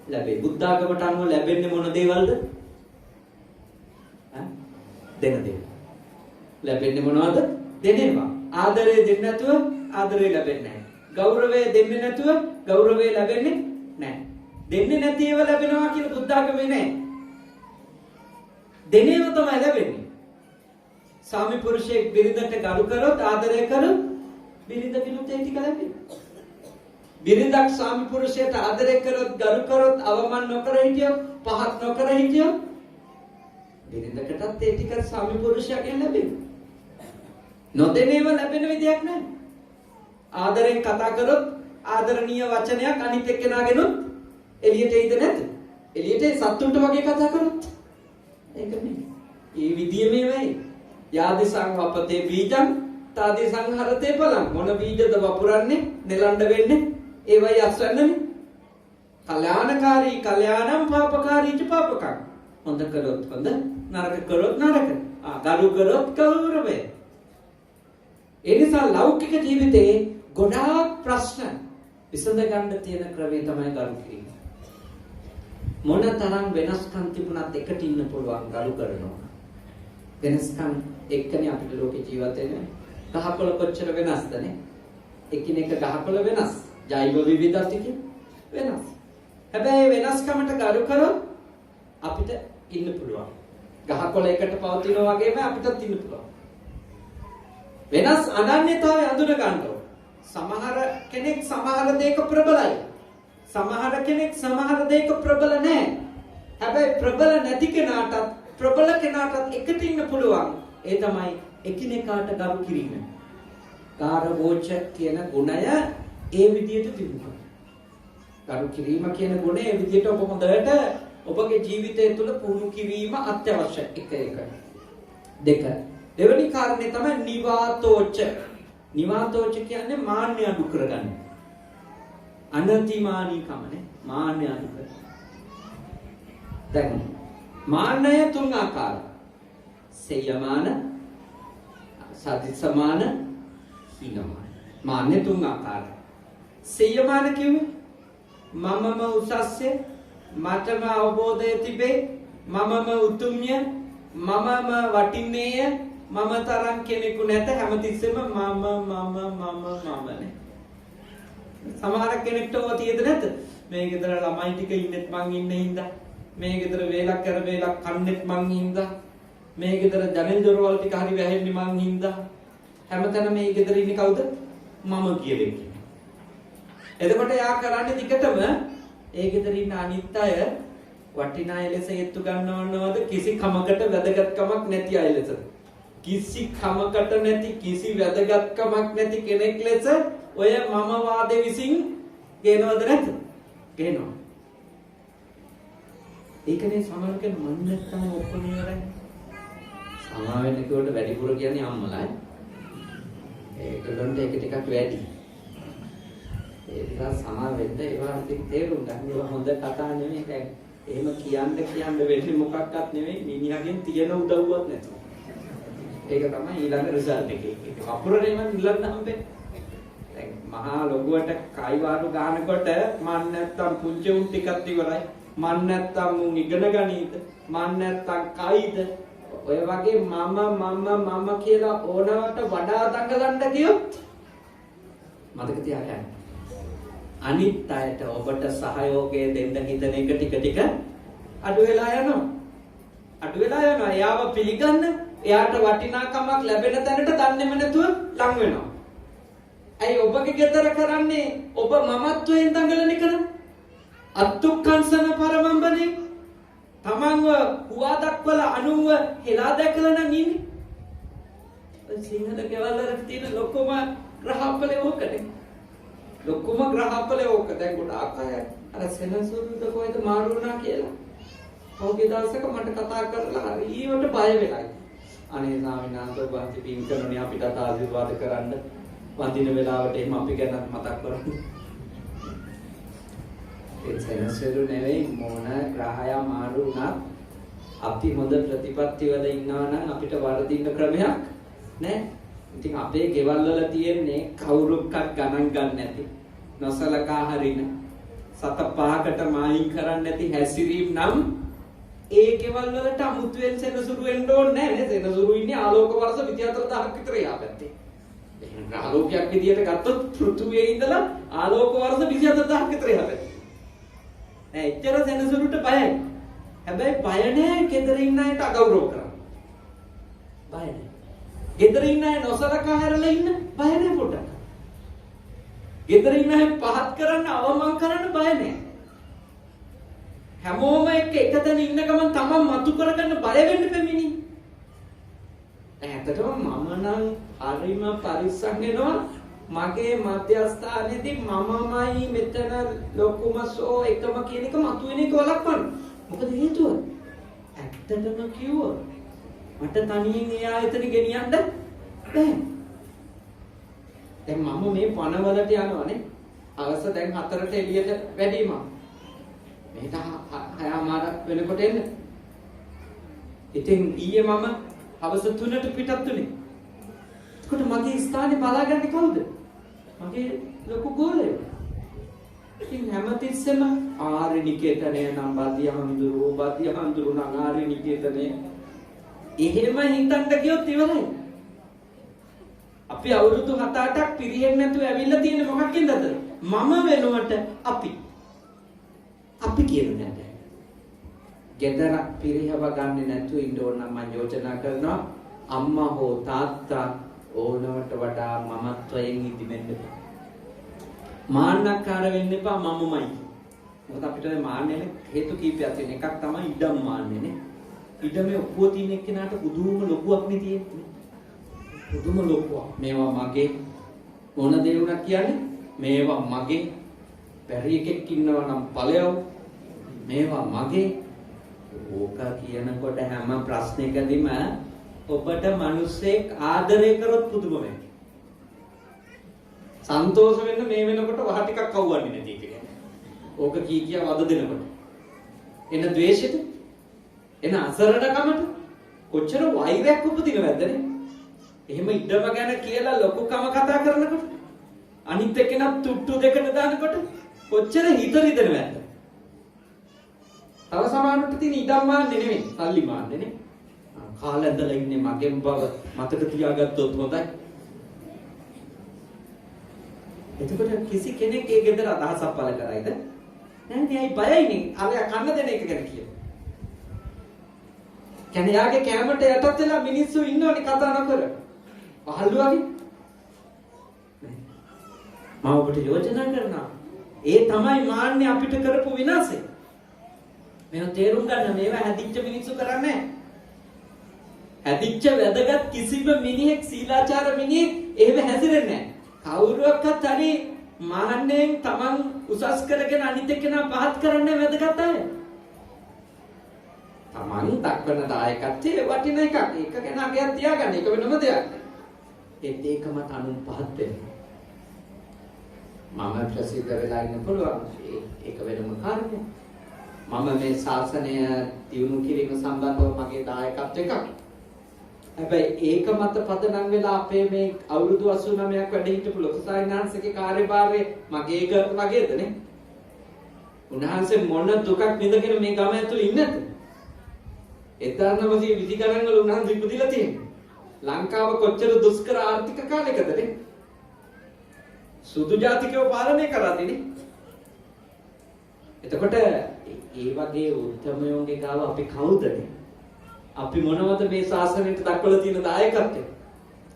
ලැබේ. බුද්ධ ආගමට අනුව ලැබෙන්නේ මොන දේවල්ද? දෙන දේවල්. ලැබෙන්නේ මොනවද? දෙනවා. ආදරය දෙන්නේ නැතුව ආදරය ලැබෙන්නේ නැහැ. ගෞරවය දෙන්නේ නැතුව ගෞරවය ලැබෙන්නේ නැහැ. දෙන්නේ නැති ඒවා ලැබෙනවා කියන බුද්ධ ආගමේ නැහැ. දෙනේව තමයි ලැබෙන්නේ. ස්වාමි පුරුෂයෙක් බිරිඳට ගරු කරොත් ආදරය කරොත් බිරිඳ විනුත් ඒ ටික ලැබෙනවා. බිරිඳක් ස්වාමි පුරුෂයට ආදරය කරොත් ගරු කරොත් අවමන් නොකර හිටියොත් පහත් නොකර හිටියොත් බිරිඳකටත් ඒ ටික ස්වාමි පුරුෂයාගෙන් ලැබෙනවා. නොදෙනේව ලැබෙන විදියක් නැහැ. ආදරෙන් කතා කරොත් ආදරණීය වචනයක් අනිත් එක්කෙනාගෙනුත් එළියට එයිද නැද්ද? එළියට සත්තුන්ට වගේ කතා කරොත් ඒක නෙමෙයි. ඒ විදියම වෙයි. යාදි සංවපතේ බීජං තාදි සංහරතේ බලං. මොන බීජද වපුරන්නේ නෙලඬ වෙන්නේ? ඒවයි අස්වැන්නනේ. කල්යාණකාරී කල්යාණම් පාපකාරීච පාපකං. හොඳ කරොත් හොඳ නරක කරොත් නරක. ගරු කරොත් ගෞරවය. ඒ නිසා ලෞකික ජීවිතේ ගොඩාක් ප්‍රශ්න විසඳ ගන්න තියෙන ක්‍රමය තමයි ගරු කිරීම. මොන තරම් වෙනස්කම් තිබුණත් එකට ඉන්න පුළුවන් ගරු කරනවා. වෙනස්කම් එක්කනේ අපිට ලෝකේ ජීවත් වෙන්නේ. ගහකොළ කොච්චර වෙනස්ද නේ? එකිනෙක ගහකොළ වෙනස්. ජෛව විවිධත්වය වෙනස්. හැබැයි වෙනස්කමට ගරු කරොත් අපිට ඉන්න පුළුවන්. ගහකොළ එකට පවතිනා වගේම අපිටත් ඉන්න පුළුවන්. වෙනස් අනන්‍යතාවය අඳුන ගන්න ඕන. සමහර කෙනෙක් සමහර දේක ප්‍රබලයි. සමහර කෙනෙක් සමහර දේක ප්‍රබල නැහැ. හැබැයි ප්‍රබල නැති කෙනාටත් ප්‍රබල කෙනාටත් එකට ඉන්න පුළුවන්. ඒ තමයි එකිනෙකාට ගරු කිරීම. කාර්යෝච කියන ගුණය ඒ විදිහට තිබුණා. ගරු කිරීම කියන ගුණය ඒ විදිහට ඔබ හොඳට ඔබගේ ජීවිතය තුළ පුහුණු කිරීම අත්‍යවශ්‍යයි. එක. දෙක. දෙවෙනි කාරණේ තමයි නිවාතෝච. නිවාතෝච කියන්නේ මාන්නය අඩු කරගන්න. අනතිමානීකමනේ මාන්නය අඩු කරගන්න. දැන් මාන්නය තුන් ආකාරයි. සේයමාන, සදිසමාන, හීනමාන. මාන්නය තුන් ආකාරයි. සේයමාන කියන්නේ මමම උසස්සේ, මටම අවබෝධය තිබේ, මමම උතුම්ය, මමම වටින්නේය, මම තරම් කෙනෙකු නැත, හැමතිස්සෙම මමනේ. සමහර කෙනෙක්ට ඔය තියෙද නැද්ද? මේ ගෙදර ළමයි ටික ඉන්නෙත් මං ඉන්නේ හින්දා, මේ ගෙදර වේලක් කර වේලක් කන්නෙත් මං හින්දා, මේ ගෙදර ජනෙල් දොරවල් ටික හරි වැහෙන්නේ මං හින්දා. හැමතැනම මේ ගෙදර ඉන්නේ කවුද? මම කියලා කියන්නේ. එතකොට යා කරන්නේ දිගටම ඒ ගෙදර ඉන්න අනිත් අය වටිනා ලෙස ඒත්තු ගන්නවනවද කිසි කමකට වැදගත්කමක් නැති අය ලෙස. කිසි කමකට නැති කිසි වැදගත්කමක් නැති කෙනෙක් ලෙස ඔය මම වාදේ විසින් ගේනවද නැද්ද? ගේනවා. ඒකනේ සමහරකෙන් මන් නැත්තම් ඔක්කොම ඉවරයි. සමා වෙන්න කිව්වට වැඩිපුර කියන්නේ අම්මලායි. ඒකලොන්ට ඒක ටිකක් වැඩි. ඒ නිසා සමා වෙන්න ඒවා ඉතින් තේරුම් ගන්න. ඒවා හොඳ කතා නෙමෙයි. එහෙම කියන්න වෙන්නේ මොකක්වත් නෙමෙයි. මිනිහගෙන් තියෙන උදව්වක් නැතුව. ඒක තමයි ඊළඟ රිසල්ට් එක. ඒක අපුරනේ මන් ඉල්ලන්න හම්බෙන්නේ. දැන් මහා ලොගුවට කයිවාරු ගන්නකොට මන් නැත්තම් පුංචි උන් ටිකක් ඉවරයි. මන් නැත්තම් උන් ඉගෙන ගනීද? මන් නැත්තම් කයිද? ඔය වගේ මම කියලා ඕනවට වඩා දඟලන්න ගියොත් මතක තියාගන්න. අනිත් අයට ඔබට සහයෝගය දෙන්න හිතන එක ටික අඩු වෙලා යනවා. එයාව පිළිගන්න, එයාට වටිනාකමක් ලැබෙන තැනට දන්නේම නැතුව ලං වෙනවා. ඇයි ඔබගේ ගෙදර කරන්නේ? ඔබ මමත්වයෙන් දඟලන එක නේ. අත්තුක්කංසන පරමම්බනේ. තමන්ව හුවා දක්වලා අනුව හෙලා දැකලා නම් ඉන්නේ. සිංහල ගෙවල් වල තියෙන ලොකුම ග්‍රහපලේ ඕකනේ. ලොකුම ග්‍රහපලේ ඕක. දැන් ගොඩාක් අය අර සෙනසුරුද කොහෙද මාරු වුණා කියලා. කවුගේ දවසක මට කතා කරලා හරියට බය වෙලා. අනේ ස්වාමීන් වහන්සේ ඔබ අන්ති පින් කරනනේ අපිට ආශිර්වාද කරන්න. වඳින වෙලාවට එහෙම අපි ගැන මතක් කරගන්න. ඒ සෙනසුරු නෙවෙයි මොන ග්‍රහය මාරු වුණා. අපි හොඳ ප්‍රතිපත්තිවල ඉන්නවා නම් අපිට වරදින්න ක්‍රමයක් නැහැ. ඉතින් අපේ ගෙවල් වල තියෙන්නේ කවුරුක්වත් ගණන් ගන්න නැති නොසලකා හරින සත පහකට මායින් කරන්න නැති හැසිරීම් නම් ඒ කෙවල් වලට අමුතුවෙන් සෙනසුරු වෙන්න ඕනේ නැහැ නේද? සෙනසුරු ඉන්නේ ආලෝක වර්ෂ 24000ක් විතර යා පැත්තේ. එහෙනම් ආලෝකයක් විදියට ගත්තොත් පෘථුවියේ ඉඳලා ආලෝක වර්ෂ 24000ක් විතර යා පැත්තේ. නෑ එච්චර සෙනසුරුට බයයි. හැබැයි බය නෑ ගෙදර ඉන්න අයට අගෞරව කරන්න. බය නෑ. ගෙදර ඉන්න අය නොසලකා හැරලා ඉන්න බය නෑ පොඩ්ඩක්. ගෙදර ඉන්න අය පහත් කරන්න අවමන් කරන්න බය නෑ. හැමෝම එක්ක එකතැන ඉන්න ගමන් තමන් මතු කරගන්න බය වෙන්න දෙමිනි. ඇත්තටම මම නම් හරිම පරිස්සම් වෙනවා. මගේ මධ්‍යස්ථානයේදී මමමයි මෙතන ලොකුම සෝ එකම කියන එක මතුවෙන එක වළක්වන්න. මොකද හේතුව? ඇත්තටම කිව්වොත් මට තනියෙන් ඒ ආයතන ගෙනියන්න බෑ. දැන් මම මේ පනවලට යනවානේ. අවස දැන් 4ට එළියට වැඩි මම. මේක 6:00 වෙනකොට එන්න. ඉතින් ඊයේ මම අවස 3ට පිටත් උනේ. එතකොට මගේ ස්ථානේ බලාගන්නේ කවුද? මගේ ලොකු ගෝලයෝ. ඉතින් හැමතිස්සෙම ආරණිකේතනේ නම් බදියහඳුරු නම් ආරණිකේතනේ එහෙම හිතන්න ගියොත් ඉවරයි. අපි අවුරුදු 7-8ක් පිරිහෙන්නේ නැතුව ඇවිල්ලා තියෙන්නේ මොකක්ද? මම වෙනුවට අපි කියන්නේ නැහැ. ගෙදරක් පිරිහව ගන්න නැතුව ඉන්න ඕන නම් මම යෝජනා කරනවා අම්මා හෝ තාත්තා ඕනවට වඩා මමත්වයෙන් ඉදිමෙන්න. මාන්නකාර වෙන්න එපා මමමයි. මොකද අපිට මාන්නේ හේතු කීපයක් තියෙන එකක් තමයි ඉඩම් මාන්නේනේ. ඉඩමේ ඔක්කොම තියෙන එක්කෙනාට පුදුම ලොකුවක් නේ තියෙන්නේ. පුදුම ලොකුවක්. මේවා මගේ මොන දේ වුණා කියන්නේ මේවා මගේ බැරි එකෙක් ඉන්නවා නම් ඵලයව මේවා මගේ ඕක කියනකොට හැම ප්‍රශ්නයකදීම ඔබට මිනිස්සෙක් ආදරය කරොත් පුදුම වෙනවා. සන්තෝෂ වෙන්න මේ වෙනකොට වහ ටිකක් අවුවන්නේ නැති එක කියන්නේ. ඕක කිය වද දෙනකොට. එන ද්වේෂෙට එන අසරණකමට කොච්චර වෛරයක් උපදිනවද නේ? එහෙම ඉඩම ගැන කියලා ලොකුකම කතා කරනකොට අනිත් එක්කෙනා තුට්ටු දෙකට දානකොට කොච්චර හිත රිදෙනවද? තව සමානට තියෙන ඉඩම් මාන්නේ නෙමෙයි, සල්ලි මාන්නේ නේ. කාලෙන්දලා ඉන්නේ මගෙන් බව මතක තියාගත්තොත් හොඳයි. එතකොට කිසි කෙනෙක් ඒ ගෙදර අදහසක් පළ කරයිද? නෑ නේ අය බයයිනේ. අරයා කන්න දෙන එක ගැන කියනවා. කියන්නේ යාගේ කැමරට යටත් වෙලා මිනිස්සු ඉන්නවනේ කතා නොකර. පහළුවගේ. මම ඔබට යෝජනා කරනවා. ඒ තමයි මාන්නේ අපිට කරපු විනාශය. මේව තේරුම් ගන්න මේවා හැදිච්ච මිනිස්සු කරන්නේ නැහැ. හැදිච්ච වැදගත් කිසිම මිනිහෙක් සීලාචාර මිනිහෙක් එහෙම හැසිරෙන්නේ නැහැ. කවුරුවක්වත් හරි මාන්නෙන් Taman උසස් කරගෙන අනිත් එක්කෙනා පහත් කරන්නේ වැදගත් අය. Taman දක්වන දායකත්වයේ වටින එකක්. ඒක ගැන අගයක් තියාගන්න. ඒක වෙනම දෙයක්. ඒකම තනුන් පහත් වෙනවා. මම ප්‍රසිද්ධ වෙලා ඉන්න පුළුවන්. ඒක වෙනම කාරණයක්. මම මේ ශාසනය දියුණු කිරීම සම්බන්ධව මගේ දායකත්ව එකක්. හැබැයි ඒක මත පදනම් වෙලා අපේ මේ අවුරුදු 89ක් වැඩ හිටපු ලොකු සායනාංශගේ කාර්යභාරය මගේ වගේද නේ? උන්වහන්සේ මොන දුකක් විඳගෙන මේ ගම ඇතුළේ ඉන්නද? 1920 ගණන් වල උන්වහන්සේ ඉපදිලා තියෙන්නේ. ලංකාව කොච්චර දුෂ්කර ආර්ථික කාලයකද නේ? සුදු ජාතිකව පාලනය කරාදී නේ? එතකොට ඒ වගේ උත්තරමයෝගේ ගාව අපි කවුද නේ? අපි මොනවද මේ ශාසනයට දක්වලා තියෙන දායකත්වය?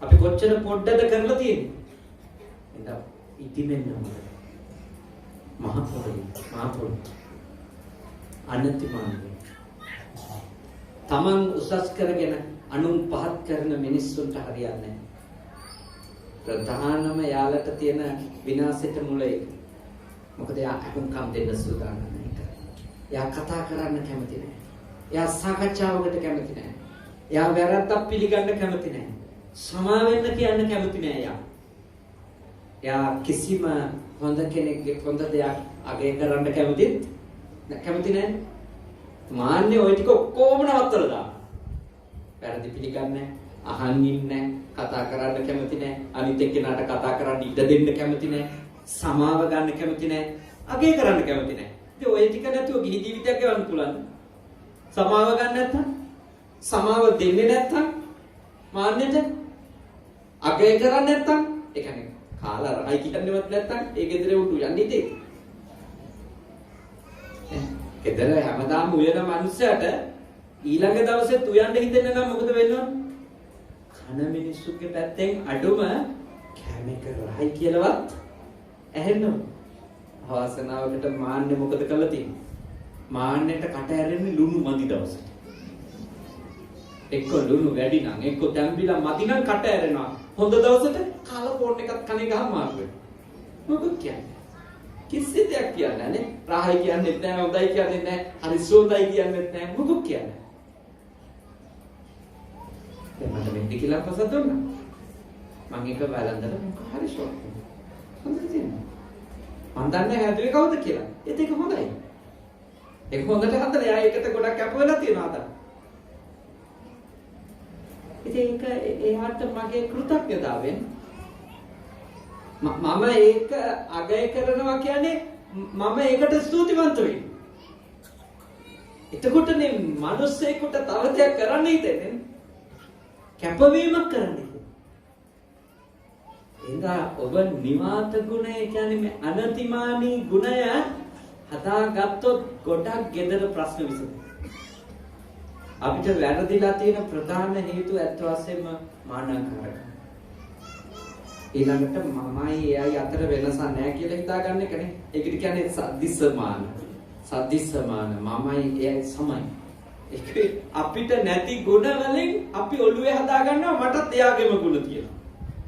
අපි කොච්චර පොඩ්ඩද කරලා තියෙන්නේ? එහෙනම් ඉතිමෙන්න මහ පොළොව අනතිමානයි. Taman උසස් කරගෙන අනුන් පහත් කරන මිනිස්සුන්ට හරියන්නේ නැහැ. ප්‍රධානම යාලට තියෙන විනාශයට මුල ඒක. මොකද යා අහුම්කම් දෙන්න සූදානම් නැහැ. යා කතා කරන්න කැමති නැහැ. යා සාකච්ඡාවකට කැමති නැහැ. යා වැරද්දක් පිළිගන්න කැමති නැහැ. සමා වෙන්න කියන්න කැමති නැහැ යා. යා කිසිම හොඳ කෙනෙක්ගේ හොඳ දෙයක් අගය කරන්න කැමති නැහැ. මාන්නේ ওই ටික ඔක්කොම නවත්තලා දාන්න. වැරදි පිළිගන්නේ අහන් ඉන්නේ කතා කරන්න කැමති නැහැ. අනිත් එක්කෙනාට කතා කරන්න ඉඩ දෙන්න කැමති නැහැ. සමාව ගන්න කැමති නැහැ. අගේ කරන්න කැමති නැහැ. ඉතින් ඔය ටික නැතුව ගිහි ජීවිතයක් ගෙවන්න පුළුවන්. සමාව ගන්න නැත්තම්, සමාව දෙන්නේ නැත්තම්, මාන්නෙට අගේ කරන්නේ නැත්තම්, ඒ කියන්නේ කාලා රහයි කියන්නේවත් නැත්තම් ඒ ගෙදර උටු යන්නේ ඉතින්. ගෙදර හැමදාම උයන මනුස්සයට ඊළඟ දවසේ උයන්න හිතෙන්න නම් මොකද වෙන්නේ? කන මිනිස්සුගේ පැත්තෙන් අඩුම කැමක රහයි කියලාවත් ඇහෙන්න ඕන. අවසනාවකට මාන්නේ මොකද කළා තියෙන්නේ? මාන්නෙට කට ඇරෙන්නේ ලුණු මදි දවසට. එක්ක ලුණු වැඩි නම් එක්ක තැම්බිලා මදි නම් කට ඇරෙනවා. හොඳ දවසට කාලා ෆෝන් එකක් කනේ ගහම මාරු වෙනවා. මොකද කියන්නේ? කිසි දෙයක් කියන්නේ නැහැ. රහයි කියන්නේත් නැහැ, හොඳයි කියන්නේත් නැහැ, හරි සුවඳයි කියන්නේත් නැහැ. මොකද කියන්නේ? දැන් මට මෙන්න කියලා පසක් දුන්නා. මම එක බලන්දර මොකක් හරි ෂොක්. හොඳයි තියෙනවා. මම දන්නේ හැදුවේ කවුද කියලා. ඒත් ඒක හොඳයි. ඒක හොඳට හදලා යා ඒකට ගොඩක් කැප වෙලා තියෙනවා අද. ඉතින් ඒක එයාට මගේ කෘතඥතාවයෙන් මම ඒක අගය කරනවා කියන්නේ මම ඒකට ස්තුතිවන්ත වෙයි. එතකොටනේ මිනිස්සෙකුට තව දෙයක් කරන්න හිතෙන්නේ. කැපවීමක් කරන්න හිතෙන්නේ. එඳා ඔබ නිවාත ගුණය කියන්නේ මේ අනතිමානී ගුණය හදාගත්තොත් ගොඩක් gedara ප්‍රශ්න විසඳෙනවා. අපිට වැරදිලා තියෙන ප්‍රධාන හේතුව ඇත්ත වශයෙන්ම මානකාරකම. ඊළඟට මමයි එයයි අතර වෙනසක් නැහැ කියලා හිතාගන්න එකනේ. ඒකට කියන්නේ සද්දිස්සමාන. සද්දිස්සමාන මමයි එයයි සමයි. ඒක අපිට නැති ගුණ වලින් අපි ඔළුවේ හදාගන්නවා මටත් එයාගේම ගුණ තියෙනවා.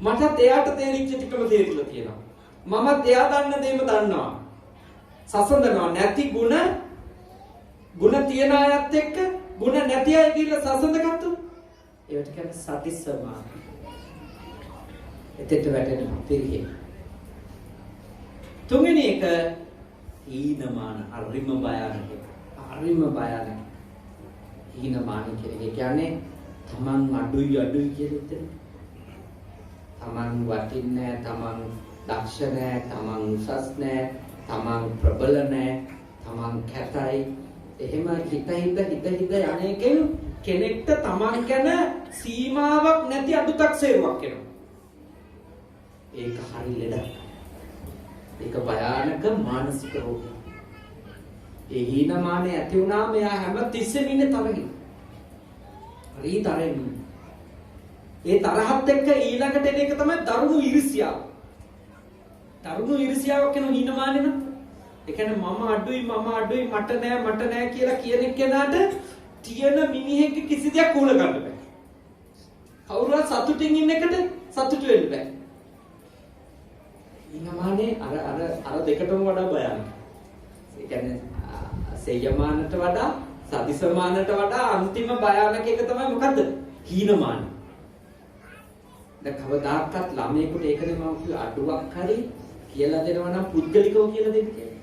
මටත් එයාට තේරිච්ච ටිකම තේරිලා තියෙනවා. මමත් එයා දන්න දේම දන්නවා. සසඳනවා නැති ගුණ තියන අයත් එක්ක ගුණ නැති අය කියලා සසඳගත්තු. ඒවට කියන්නේ සද්දිස්සමාන. එතෙට වැටෙන පිරිහි. තුන්වෙනි එක හීනමාන අරිම බයනක. අරිම බයනක. හීනමාන කියන්නේ තමන් අඩුයි කියලා. තමන් වටින්නේ නැහැ, තමන් දක්ෂ නැහැ, තමන් උසස් නැහැ, තමන් ප්‍රබල නැහැ, තමන් කැතයි. එහෙම හිත යන්නේකෙන් කෙනෙක්ට තමන් ගැන සීමාවක් නැති අඩුතක්සේරුවක් එනවා. ඒක හරි ලෙඩක්. ඒක භයානක මානසික රෝගයක්. ඒ හීනමානය ඇති වුණාම එයා හැම තිස්සෙම ඉන්නේ තරහින්. හරි තරහින්. ඒ තරහත් එක්ක ඊළඟට එන එක තමයි දරුණු ඊර්ෂ්‍යාව. දරුණු ඊර්ෂ්‍යාව කියන හීනමානෙ නේද? ඒ කියන්නේ මම අඩුයි මට නෑ කියලා කියන කෙනාට තියෙන මිනිහෙක්ගේ කිසි දෙයක් උල ගන්න බෑ. කවුරුහත් සතුටින් ඉන්න එකට සතුටු වෙන්න බෑ. ඊනමානේ අර දෙකටම වඩා භයානක. ඒ කියන්නේ සේයමානට වඩා සදිසමානට වඩා අන්තිම භයානක එක තමයි මොකද්ද? හීනමාන. දැන් කවදාකවත් ළමයෙකුට ඒකනේ මම කිව්ව අඩුවක් හරි කියලා දෙනවා නම් පුද්ගලිකව කියලා දෙන්න කියලා.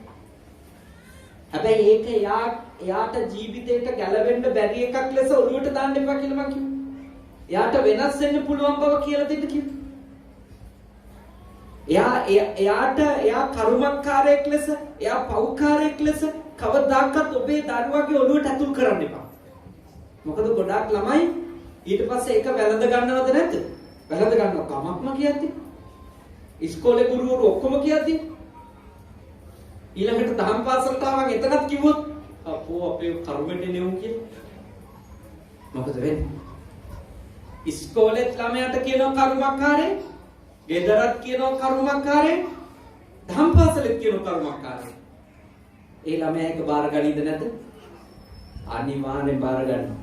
හැබැයි ඒක එයාට ජීවිතේට ගැලවෙන්න බැරි එකක් ලෙස ඔළුවට දාන්න එපා කියලා මම කිව්වා. එයාට වෙනස් වෙන්න පුළුවන් බව කියලා දෙන්න කිව්වා. එයා කර්මකාරයෙක් ලෙස, එයා පව්කාරයෙක් ලෙස කවදාකවත් ඔබේ දරුවාගේ ඔළුවට ඇතුල් කරන්න එපා. මොකද ගොඩාක් ළමයි ඊට පස්සේ ඒක වැළඳ ගන්නවද නැද්ද? වැළඳ ගන්නවා කමක්ම කියද්දි. ඉස්කෝලේ ගුරුවරු ඔක්කොම කියද්දි. ඊළඟට දහම් පාසලට ආවන් එතනත් කිව්වොත් අපෝ අපේ කර්මෙට නෙවුම් කියලා. මොකද වෙන්නේ? ඉස්කෝලේ ළමයාට කියනවා කර්මකාරයෙක්, ගෙදරත් කියනවා කර්මකාරයෙක්, දහම් පාසලෙත් කියනවා කර්මකාරයෙක්. ඒ ළමයා එක බාර ගනීද නැද්ද? අනිවාර්යෙන් බාර ගන්නවා.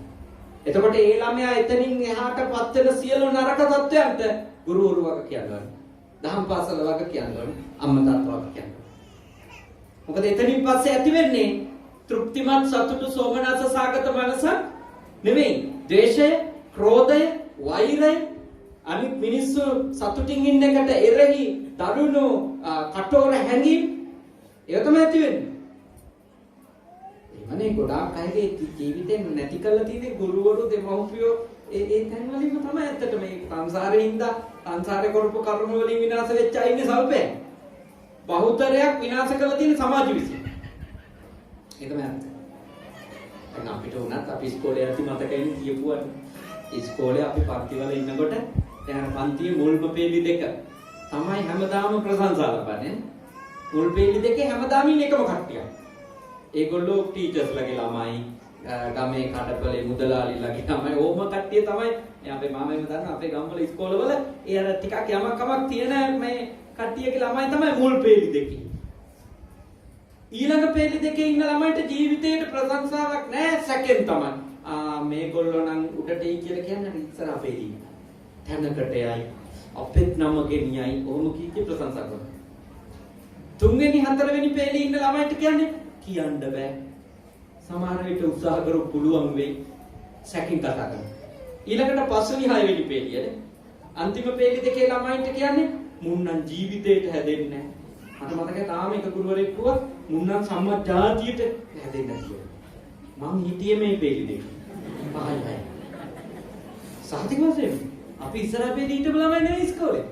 එතකොට ඒ ළමයා එතනින් එහාටපත් වෙන සියලු නරක තත්ත්වයන්ට ගුරුවරු වගේ කියනවා. දහම් පාසල වගේ කියනවා. අම්මා තාත්තා වගේ කියනවා. මොකද එතනින් පස්සේ ඇති වෙන්නේ තෘප්තිමත් සතුටු සෝමනස සාගත මනස නෙමෙයි. ද්වේෂය, ක්‍රෝධය, වෛරය, අනිත් මිනිස්සු සතුටින් ඉන්න එකට එරෙහි දරුණු කටෝර හැඟීම් ඒක තමයි ඇති වෙන්නේ. එවනේ ගොඩාක් අයගේ ජීවිතෙන් නැති කරලා තියෙන ගුරුවරු දෙමව්පියෝ ඒ තැන් වලින්ම තමයි ඇත්තට මේ සංසාරේ ඉඳලා සංසාරේ කරපු කර්ම වලින් විනාශ වෙච්ච අය ඉන්නේ සල්පේ. බහුතරයක් විනාශ කරලා තියෙන සමාජ විසින්. ඒක තමයි අර්ථය. දැන් අපිට උනත් අපි ඉස්කෝලේ යද්දි මතකයිනේ කියපුවානේ. ඉස්කෝලේ අපි පන්තිවල ඉන්නකොට දැන් පන්තියේ මුල්ම පේලි දෙක තමයි හැමදාම ප්‍රශංසා ලබන්නේ. මුල් පේලි දෙකේ හැමදාම ඉන්නේ එකම කට්ටියක්. ඒගොල්ලෝ ටීචර්ස්ලාගේ ළමයි, ගමේ කඩපලේ මුදලාලිලාගේ ළමයි ඕම කට්ටිය තමයි. මේ අපේ මාමෙම දන්නා අපේ ගම්වල ඉස්කෝලවල ඒ අර ටිකක් යමක් කමක් තියෙන මේ කට්ටියගේ ළමයි තමයි මුල් පේලි දෙකේ. ඊළඟ පේලි දෙකේ ඉන්න ළමයිට ජීවිතේට ප්‍රශංසාවක් නැහැ සැකෙන් තමයි. මේගොල්ලෝ නම් උඩට එයි කියලා කියන්නේ ඉස්සරහ පේලි. තැනකට යයි අපෙත් නම ගෙනියයි ඔහොම කීකේ ප්‍රශංසා කරනවා. තුන්වෙනි හතරවෙනි පේලි ඉන්න ළමයිට කියන්නේ කියන්න බෑ. සමහර විට උත්සාහ කරු පුළුවන් වෙයි සැකින් කතා කරන්න. ඊළඟට පස්වෙනි හයවෙනි පේලියනේ අන්තිම පේලි දෙකේ ළමයින්ට කියන්නේ මුන් නම් ජීවිතේට හැදෙන්නේ නැහැ. මට මතකයි තාම එක ගුරුවරයෙක් කිව්වා මුන් නම් සම්මත ජාතියට හැදෙන්නේ නැහැ කියලා. මං හිතියේ මේ පේලි දෙක. පහයි. සාහිත්‍ය වශයෙන් අපි ඉස්සරහ පේලි හිටපු ළමයි නෙවෙයි ඉස්කෝලේ.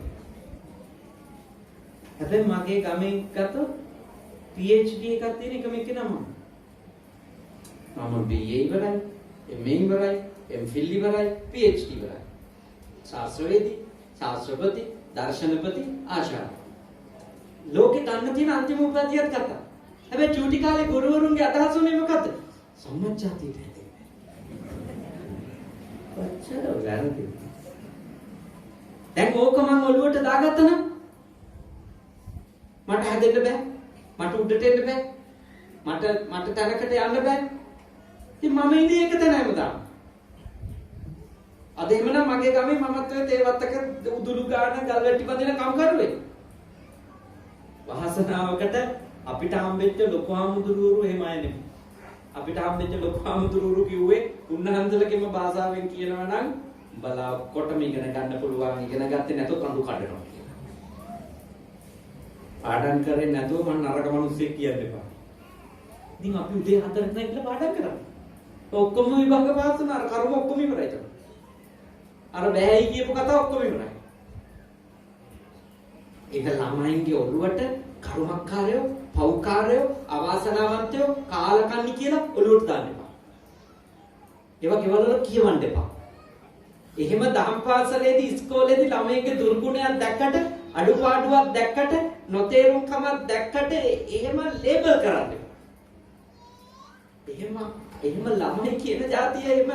හැබැයි මගේ ගමෙන් ගත්තොත් PhD එකක් තියෙන එකම එක්කෙනා මම. මම BA ඉවරයි, MA ඉවරයි, MPhil ඉවරයි, PhD ඉවරයි. ශාස්ත්‍රවේදී, ශාස්ත්‍රපති, දර්ශනපති, ආචාර්ය. ලෝකේ ගන්න තියෙන අන්තිම උපාධියක් ගත්තා. හැබැයි චූටි කාලේ ගුරුවරුන්ගේ අදහස උනේ මොකද්ද? සම්මත ජාතියට හැදෙන්න. කොච්චර වැරදිද? දැන් ඕක මම ඔළුවට දාගත්තා නම් මට හැදෙන්න බෑ. මට උඩට එන්න බෑ. මට තැනකට යන්න බෑ. ඉතින් මම ඉන්නේ ඒක තැනම දාන්න. අද එහෙමනම් මගේ ගමේ මමත් ඔය තේවත්තක උදුළු ගාන ගල් වැටි බඳින කම් කරුවේ. වාසනාවකට අපිට හම්බෙච්ච ලොකු ආමුදුරුවරු එහෙම අය නෙමෙයි. අපිට හම්බෙච්ච ලොකු ආමුදුරුවරු කිව්වේ උන්වහන්සේලකෙම භාෂාවෙන් කියනවා නම් බලා කොටම ඉගෙන ගන්න පුළුවන් ඉගෙන ගත්තේ නැතොත් අඳු කඩනවා කියලා. පාඩම් කරේ නැතුව මම නරක මිනිස්සෙක් කියන්න එපා. ඉතින් අපි උදේ 4ට නැගිටලා පාඩම් කරා. ඔක්කොම විභාග පාස් වුණා. අර කර්ම ඔක්කොම ඉවරයි තමයි. අර බෑයි කියපු කතාව ඔක්කොම ඉවරයි. ඒක ළමයින්ගේ ඔළුවට කර්මකාරයෝ, පෞකාරයෝ, අවාසනාවන්තයෝ, කාලකන්ණි කියලා ඔළුවට දාන්න එපා. ඒවා කෙවල වල කියවන්න එපා. එහෙම දහම් පාසලේදී ඉස්කෝලේදී ළමයින්ගේ දුර්ගුණයක් දැක්කට, අඩුපාඩුවක් දැක්කට, නොතේරුම්කමක් දැක්කට එහෙම ලේබල් කරන්න එපා. එහෙම ළමයි කියන જાතිය එහෙම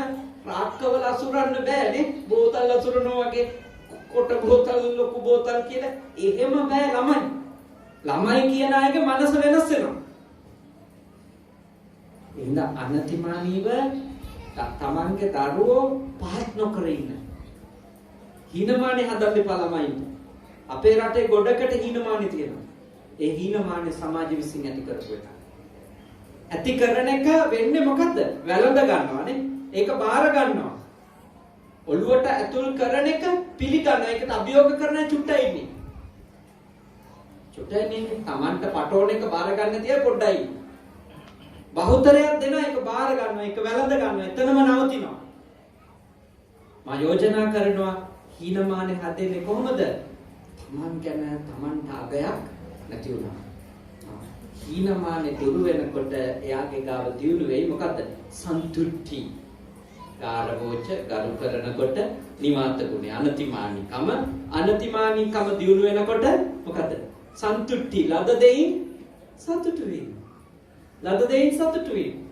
රාක්කවල අසුරන්න බෑනේ. බෝතල් අසුරනවා වගේ කොට බෝතල් ලොකු බෝතල් කියලා එහෙම බෑ ළමයි. ළමයි කියන අයගේ මනස වෙනස් වෙනවා. එහෙනම් අනතිමානීව තමන්ගේ දරුවෝ පහත් නොකර ඉන්න. හීනමානේ හදන්න එපා ළමයින්ට. අපේ රටේ ගොඩකට හීනමානේ තියෙනවා. ඒ හීනමානේ සමාජ විසින් ඇති කරපු එක. ඇති කරන එක වෙන්නේ මොකද්ද? වැළඳ ගන්නවානේ. ඒක බාර ගන්නවා. ඔළුවට ඇතුල් කරන එක පිළිගන්න. ඒකට අභියෝග කරන චුට්ටයි ඉන්නේ. චුට්ටයි නේ Tamanට පටෝන එක බාර ගන්න තිය පොඩ්ඩයි. බහුතරයක් දෙනවා ඒක බාර ගන්නවා. ඒක වැළඳ ගන්නවා. එතනම නවතිනවා. මම යෝජනා කරනවා හීනමානේ හදෙන්නේ කොහොමද? Taman ගැන Tamanට අගයක් නැති වුණා. හීනමානේ දුරු වෙනකොට එයාගේ ගාව දියුණු වෙයි මොකද්ද? සන්තුට්ටි. කාර්වෝච ගරු කරනකොට නිමාත ගුණය අනතිමානීකම දියුණු වෙනකොට මොකද්ද? සන්තුට්ටි. ලද දෙයින් සතුටු වීම. ලද දෙයින් සතුටු වීම.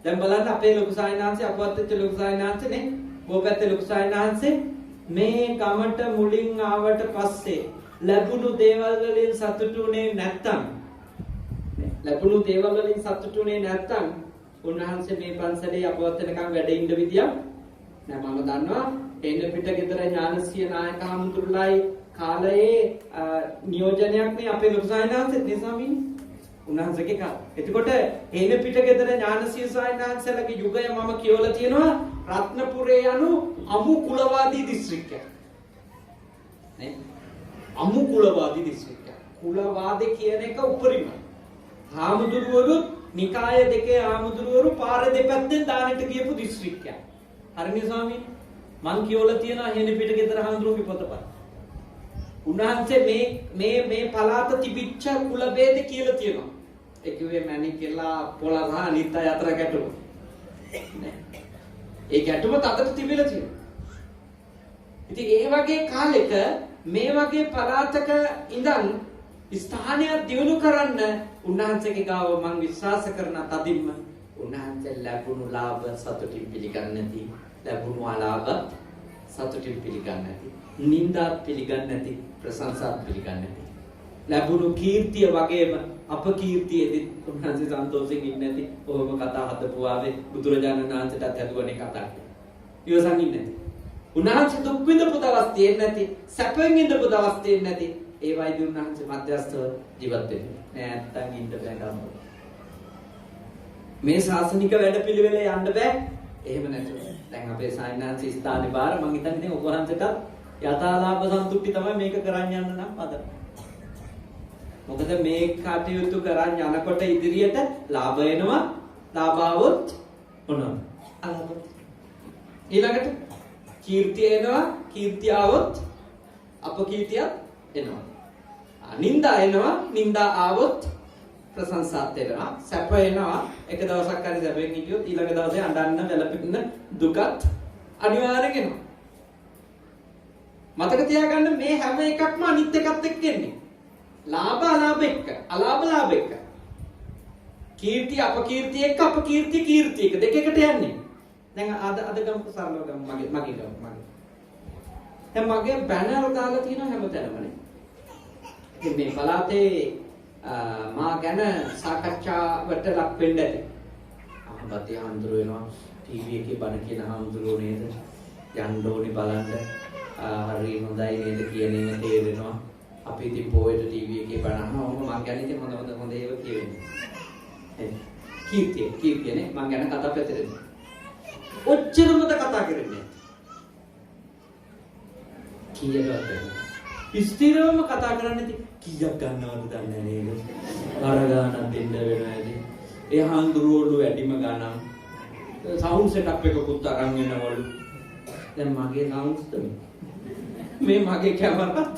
දැන් බලන්න අපේ ලොකු සායනාංශය අපවත් වෙච්ච ලොකු සායනාංශනේ බෝපැත්තේ ලොකු සායනාංශේ මේ ගමට මුලින් ආවට පස්සේ ලැබුණු දේවල් වලින් සතුටුුනේ නැත්තම් උන්වහන්සේ මේ පන්සලේ අපවත් වෙනකන් වැඩ ඉන්න විදියක් නෑ. මම දන්නවා එන්න පිට ගෙදර ඥානසිය නායක හමුදුරුලයි කාලයේ නියෝජනයක් නේ අපේ ලොකු සායනාංශෙත් නේ ස්වාමීනි. උන්වහන්සේගේ කාලේ. එතකොට එන්න පිට ගෙදර ඥානසිය සායනාංශලගේ යුගය මම කියවලා තියෙනවා රත්නපුරේ යනු අමු කුලවාදී දිස්ත්‍රික්කයක්. නේ? අමු කුලවාදී දිස්ත්‍රික්කයක්. කුලවාදී කියන එක උපරිමයි. හාමුදුරුවරු නිකාය දෙකේ හාමුදුරුවරු පාර දෙපැත්තෙන් දානෙට ගියපු දිස්ත්‍රික්කයක්. හරිනේ ස්වාමීනි? මං කියවලා තියෙනවා හෙන පිට ගෙදර හාමුදුරුවෝගේ පොතපත. උන්වහන්සේ මේ පළාත තිබිච්ච කුල ભેද කියලා තියෙනවා. ඒ කිව්වේ මැණිකෙලා පොළා සහ අනිත් අය අතර ගැටුම. ඒ ගැටුම තදට තිබිලා තියෙනවා. ඉතින් ඒ වගේ කාලෙක මේ වගේ පළාතක ඉඳන් ස්ථානයක් දියුණු කරන්න උන්වහන්සේගේ ගාව මම විශ්වාස කරන තදින්ම උන්වහන්සේ ලැබුණු ලාභ සතුටින් පිළිගන්නේ නැති, ලැබුණු අලාභ සතුටින් පිළිගන්නේ නැති, නින්දා පිළිගන්නේ නැති, ප්‍රශංසා පිළිගන්නේ නැති, ලැබුණු කීර්තිය වගේම අපකීර්තියේදී උන්වහන්සේ සන්තෝෂයෙන් ඉන්නේ නැති. ඔහොම කතා හදපුවාවේ බුදුරජාණන් වහන්සේටත් හැදුවනේ කතා. ඉවසන් ඉන්නේ නැති. උන්වහන්සේ දුක් විඳපු දවස් තියෙන්නේ නැති, සැපෙන් ඉඳපු දවස් තියෙන්නේ නැති. ඒ වයිදී උන්වහන්සේ මධ්‍යස්ථව ජීවත් වෙන්නේ. නැත්තම් ඉන්න බෑ ගන්න. මේ ශාසනික වැඩපිළිවෙලේ යන්න බෑ. එහෙම නැතුව. දැන් අපේ සායනාංශ ස්ථානේ බාර මම හිතන්නේ ඔබ වහන්සේට යථාලාභ සන්තුට්ටි තමයි මේක කරන්න යන්න නම් පද. මොකද මේ කටයුතු කරන් යනකොට ඉදිරියට ලාභ එනවා. ලාභ આવොත් මොනවා? අලාභ. ඊළඟට කීර්තිය එනවා. කීර්තිය આવොත් අපකීර්තියක් එනවා. නින්දා එනවා. නින්දා આવොත් ප්‍රශංසාත් එනවා. සැප එනවා. එක දවසක් හරි සැපෙන් හිටියොත් ඊළඟ දවසේ අඬන්න වැළපෙන්න දුකත් අනිවාර්යෙන් එනවා. මතක තියාගන්න මේ හැම එකක්ම අනිත් එකත් එක්ක එන්නේ. ලාභ අලාභ එක්ක, අලාභ ලාභ එක්ක. කීර්ති අපකීර්ති එක්ක, අපකීර්ති කීර්ති එක්ක දෙකකට යන්නේ. දැන් අද ගමු සරලව ගමු මගේ. දැන් මගේ බැනර් දාලා තියෙන හැමතැනමනේ. ඉතින් මේ පළාතේ මා ගැන සාකච්ඡාවට ලක් වෙන්න ඇති. අහබත් හඳුරු වෙනවා ටීවී එකේ බණ කියන හඳුරු නේද? යන්න ඕනි බලන්න. හරි හොඳයි නේද කියන එක තේරෙනවා. අපි ඉතින් පොයේට ටීවී එකේ බණ අහනවා. මම ගැන ඉතින් හොඳ ඒවා කියවෙන්නේ. කීර්තියනේ මම ගැන කතා පැතිරෙන්නේ. ඔච්චරමද කතා කරන්නේ. කීයකට ස්ථිරවම කතා කරන්නේ කීයක් ගන්නවද දන්නේ නේද? අර ගානක් දෙන්න වෙනවා ඉතින්. ඒ හඳුරුවලු වැඩිම ගානක්. සවුන්ඩ් සෙටප් එකකුත් අරන් වෙනවලු. දැන් මගේ සවුන්ඩ්ස්ද මේ මගේ කැමරාත්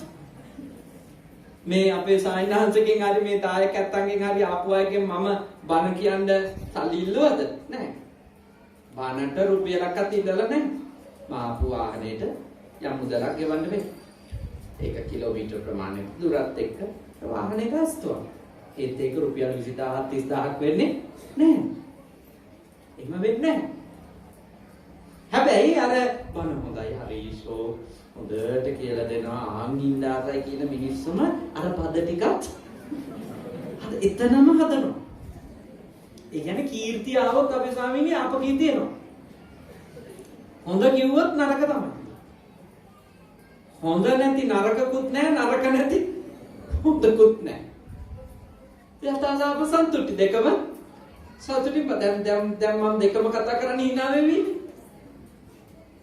මේ අපේ සායනාංශකෙන් හරි මේ දායකයන්ගෙන් හරි ආපු අයගෙන් මම බණ කියන්න සල්ලි ඉල්ලුවද? නැහැ. බණට රුපියලක්වත් ඉල්ලලා නැහැ. මාපු වාහනේට යම් මුදලක් ගෙවන්න වෙයි. ඒක කිලෝමීටර් ප්‍රමාණයක් දුරත් එක්ක වාහනේ ගාස්තුවක්. ඒත් ඒක රුපියල් 20000 30000ක් වෙන්නේ නැහැ. එහෙම වෙන්නේ නැහැ. හැබැයි අර බණ හොඳයි හරිසෝ හොඳට කියලා දෙනවා ආන්ගින්දාසයි කියන මිනිස්සුම අර පද ටිකත් එතනම හදනවා. ඒ කියන්නේ කීර්තිය આવොත් අපි ස්වාමීනි අපකීර්තිය එනවා. හොඳ කිව්වොත් නරක තමයි. හොඳ නැති නරකකුත් නැහැ නරක නැති හොඳකුත් නැහැ. යථාලාභ සන්තුට්ටි දෙකම සතුටින් දැන් මම දෙකම කතා කරන්නේ hina වෙවි.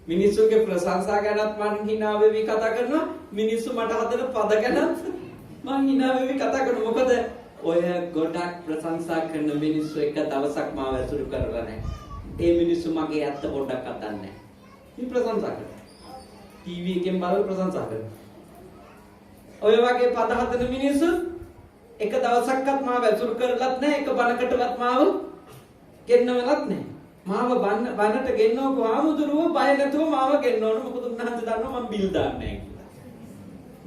මිනිස්සුගේ ප්‍රශංසා ගැනත් මම hina වෙවි කතා කරනවා. මිනිස්සු මට හදන පද ගැනත් මම hina වෙවි කතා කරනවා. මොකද ඔය ගොඩක් ප්‍රශංසා කරන මිනිස්සු එක දවසක් මාව ඇසුරු කරලා නැහැ. ඒ මිනිස්සු මගේ ඇත්ත පොඩ්ඩක් අදන්නේ නැහැ. මේ ප්‍රශංසා කරනවා. ටීවී එකෙන් බලලා ප්‍රශංසා කරනවා. ඔය වගේ පද හදන මිනිස්සු එක දවසක්වත් මාව ඇසුරු කරලත් නැහැ. එක බණකටවත් මාව ගෙන්නවලත් නැහැ. මාව බණට ගෙන්නවක ආමුදුරුව බය නැතුව මාව ගෙන්නවන. මොකද උන්වහන්සේ දන්නවා මම බිල් දාන්නේ නැහැ කියලා.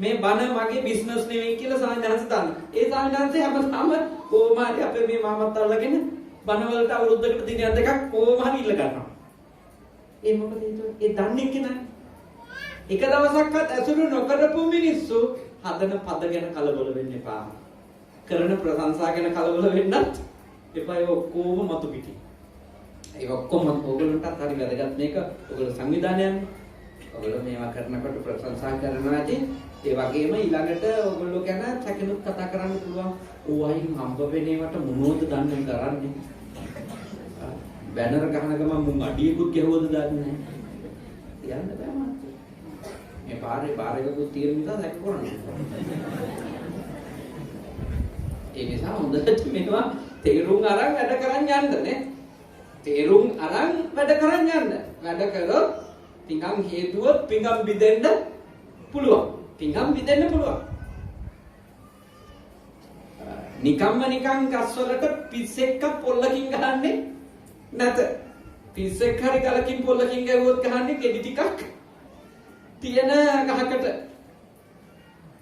මේ බණ මගේ බිස්නස් නෙවෙයි කියලා සායනහන්සේ දන්නවා. ඒ සායනහන්සේ හැමදාම කොහොම හරි අපේ මේ මාමත් අල්ලගෙන බණ වලට අවුරුද්දකට දිනයක් දෙකක් කොහොම හරි ඉල්ල ගන්නවා. ඒ මොකද ඒ දන්නේ කෙනා එක දවසක්වත් ඇසුරු නොකරපු මිනිස්සු හදන පද ගැන කලබල වෙන්න එපා. කරන ප්‍රශංසා ගැන කලබල වෙන්නත් එපා. ඒ ඔක්කොම මතු පිටි. ඒ ඔක්කොම ඕගොල්ලන්ටත් හරි වැදගත් මේක. ඔයගොල්ලෝ සංවිධානයන්නේ. ඔයගොල්ලෝ මේවා කරනකොට ප්‍රශංසා කරනවා ඇති. ඒ වගේම ඊළඟට ඔයගොල්ලෝ ගැන සැකනුත් කතා කරන්න පුළුවන්. ඕවයින් හම්බ වෙනේවට මොනවද දන්නේ කරන්නේ. බැනර් ගහන ගමන් මුන් අඩියකුත් ගැහුවද දන්නේ නැහැ. කියන්න බෑ මම. මේ පාරේකකුත් තියෙන නිසා දැක් කරන්නේ. ඒ නිසා හොඳට මේවා තේරුම් අරන් වැඩ කරන් යන්න නේ. තේරුම් අරන් වැඩ කරන් යන්න. වැඩ කළොත් පිඟම් හේතුව පිඟම් බිඳෙන්න පුළුවන්. පිංගම් විදෙන්න පුළුවන්. නිකම්ම නිකන් ගස්වලට පිස්සෙක්ක පොල්ලකින් ගහන්නේ නැත. පිස්සෙක් හරි ගලකින් පොල්ලකින් ගැහුවොත් ගහන්නේ ගෙඩි ටිකක් තියෙන ගහකට.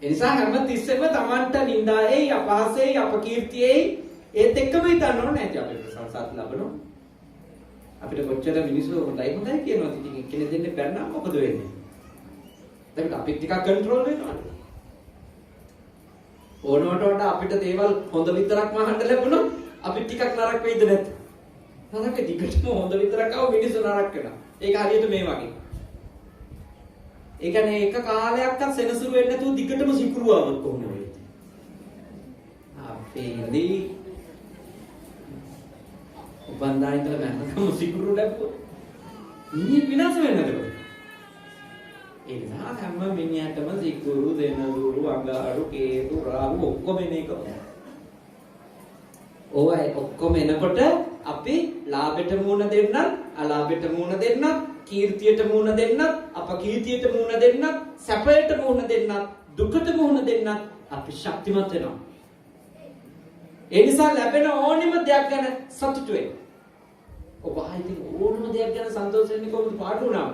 ඒ නිසා හැම තිස්සෙම Tamanට නිඳායි අපහාසෙයි අපකීර්තියයි ඒත් එක්කම හිතන්න ඕනේ නැති අපිට සංසාර ලැබෙනවා. අපිට කොච්චර මිනිස්සු හොඳයි කියනවා ඉතින් කෙනෙක් දෙන්නේ බැන්නා මොකද වෙන්නේ? දැන් අපිට ටිකක් කන්ට්‍රෝල් වෙනවා. ඕනවට වඩා අපිට දේවල් හොඳ විතරක් මහන්න ලැබුණොත් අපි ටිකක් නරක වෙයිද නැද්ද? නරක ටිකටම හොඳ විතරක් ආව මිනිස්සු නරක වෙනවා. ඒක හරියට මේ වගේ. ඒ කියන්නේ එක කාලයක්වත් සෙනසුරු වෙන්නේ නැතුව දිගටම සිකුරුවවොත් කොහොමද වෙන්නේ? අපේ ඉඳි උපන්දා ඉඳලා මම සිකුරු ලැබුවා. මිනිහ විනාශ වෙන්නේ නැතද? ඒ නිසා හැම මිනිහටම සිකුරු දෙන දුරු අඟහරු කේතු රාහු ඔක්කොම එන එක. ඕයි ඔක්කොම එනකොට අපි ලාභයට මුණ දෙන්නත් අලාභයට මුණ දෙන්නත් කීර්තියට මුණ දෙන්නත් අපකීර්තියට මුණ දෙන්නත් සැපයට මුණ දෙන්නත් දුකට මුණ දෙන්නත් අපි ශක්තිමත් වෙනවා. ඒ නිසා ලැබෙන ඕනෙම දෙයක් ගැන සතුටු වෙන්න. ඔබ හිතින් ඕනම දෙයක් ගැන සන්තෝෂ වෙන්නේ කොහොමද? පාඩු වුණාම.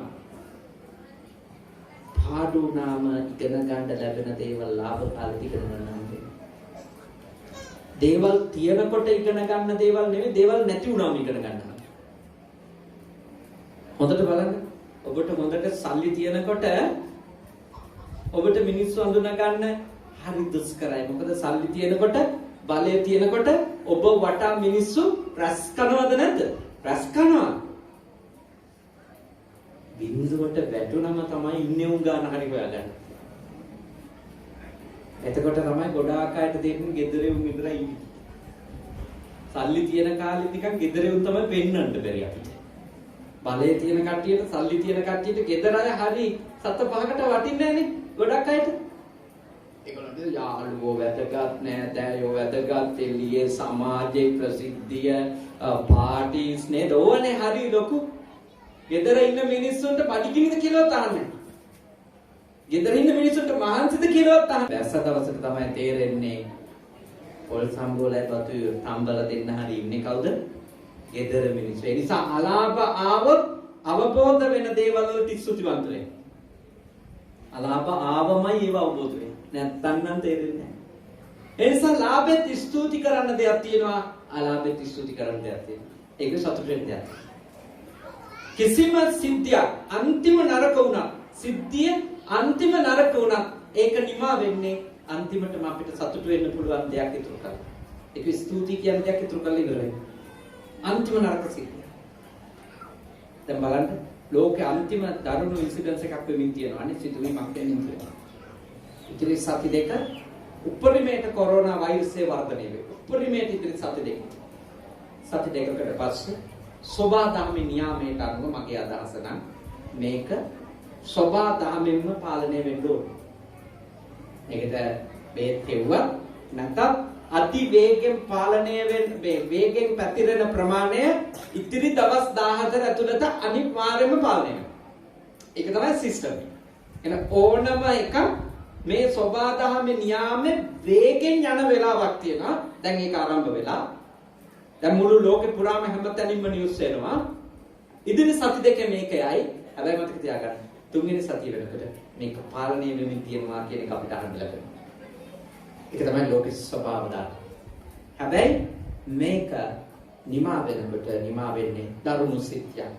පාඩු වුණාම ඉගෙන ගන්න ලැබෙන දේවල් ලාභ කාලෙට ඉගෙන ගන්නවා. දේවල් තියනකොට ඉගෙන ගන්න දේවල් නෙවෙයි දේවල් නැති වුණාම ඉගෙන ගන්නවා. හොඳට බලන්න. ඔබට හොඳට සල්ලි තියනකොට ඔබට මිනිස්සු අඳුන ගන්න හරි දුෂ්කරයි. මොකද සල්ලි තියනකොට බලය තියනකොට ඔබ වටා මිනිස්සු රැස් කරනවද නැද්ද? රැස් කරනවා. බින්දුවට වැටුනම තමයි ඉන්නේ උන් ගන්න හරි හොයාගන්න. එතකොට තමයි ගොඩාක් අයට දෙන්නේ ගෙදරේ උන් විතරයි ඉන්නේ. සල්ලි තියෙන කාලෙත් නිකන් ගෙදරේ උන් තමයි පෙන්වන්න බැරි අපිට. බලය තියෙන කට්ටියට සල්ලි තියෙන කට්ටියට ගෙදර අය හරි සත පහකට වටින්නේ නැනේ ගොඩක් අයට. ඒගොල්ලන්ට යාළුවෝ වැදගත් නෑ, දෑයෝ වැදගත්, එළියේ සමාජයේ ප්‍රසිද්ධිය, පාටිස් නේද? ඕනේ හරි ලොකු. ගෙදර ඉන්න මිනිස්සුන්ට බඩගිනිද කියලා තාන්නේ. ගෙදර ඉන්න මිනිස්සුන්ට මහන්සිද කියලා තාන්නේ. දැස්ස දවසට තමයි තේරෙන්නේ පොල් සම්බෝලයි බතු තම්බල දෙන්න හරි ඉන්නේ කවුද? ගෙදර මිනිස්සු. ඒ නිසා අලාභ ආවොත් අවබෝධ වෙන දේවල් වලට ස්තුතිවන්ත වෙන්න. අලාභ ආවමයි ඒව අවබෝධ වෙන්නේ. නැත්තම් නම් තේරෙන්නේ නැහැ. ඒ නිසා ලාභෙත් ස්තුති කරන්න දෙයක් තියෙනවා, අලාභෙත් ස්තුති කරන්න දෙයක් තියෙනවා. ඒක සතුට වෙන්න දෙයක්. කිසිම සිද්ධියක් අන්තිම නරක වුණා. සිද්ධිය අන්තිම නරක වුණා. ඒක නිමා වෙන්නේ අන්තිමටම අපිට සතුට වෙන්න පුළුවන් දෙයක් ඉතුරු කරලා. ඒක ස්තුති කියන දෙයක් ඉතුරු කරලා ඉවරයි. අන්තිම නරක සිද්ධිය. දැන් බලන්න ලෝකේ අන්තිම දරුණු ඉන්සිඩන්ට් එකක් වෙමින් තියෙනවා. අනිත් සිදුවීමක් වෙමින් තියෙනවා. ඉතිරි සති දෙක උපරිමයට කොරෝනා වෛරසය වර්ධනය වෙනවා. උපරිමයට ඉතිරි සති දෙක. සති දෙකකට පස්සේ සෝබා දහමේ නියාමයට අනුව මගේ අදහස නම් මේක සෝබා දහමෙන්ම පාලනය වෙන්න ඕනේ. මේකට බේත් කෙවුවා නැත්නම් අති වේගෙන් පාලනය වෙන්න වේගෙන් පැතිරෙන ප්‍රමාණය ඉතිරි දවස් 14 ඇතුළත අනිවාර්යයෙන්ම පාලනය වෙනවා. ඒක තමයි සිස්ටම් එක. එන ඕනම එකක් මේ සෝබා දහමේ නියාමේ වේගෙන් යන වෙලාවක් තියෙනවා. දැන් ඒක ආරම්භ වෙලා දැන් මුළු ලෝකෙ පුරාම හැමතැනින්ම නිවුස් එනවා. ඉදිරි සති දෙකේ මේකයි. හැබැයි මතක තියාගන්න. තුන්වෙනි සතිය වෙනකොට මේක පාලනය වෙමින් තියෙනවා කියන එක අපිට අහන්න ලැබෙනවා. ඒක තමයි ලෝකෙ ස්වභාවය. හැබැයි මේක නිමා වෙනකොට නිමා වෙන්නේ දරුණු සිද්ධියක්.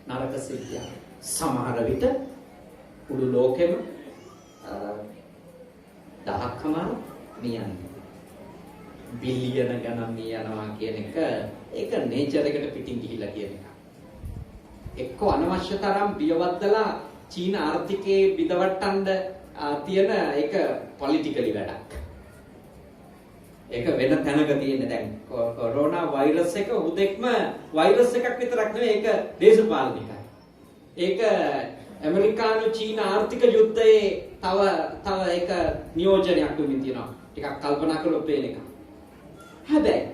නරක සිද්ධියක්. සමහර විට මුළු ලෝකෙම දහක්කම නියන්නේ. බිලියන ගණන් යනවා කියන එක ඒක නේචර් එකට පිටින් ගිහිල්ලා කියන එක. එක්ක අනවශ්‍ය තරම් බියවද්දලා චීන ආර්ථිකයේ බිඳවට්ටන්න තියෙන ඒක පොලිටිකලි වැඩක්. ඒක වෙන තැනක තියෙන දැන් කොරෝනා වෛරස් එක උදෙක්ම වෛරස් එකක් විතරක් නෙවෙයි ඒක දේශපාලනිකයි. ඒක ඇමරිකානු චීන ආර්ථික යුද්ධයේ තව ඒක නියෝජනයක් වෙමින් තියෙනවා. ටිකක් කල්පනා කරලා පේන එක. හැබැයි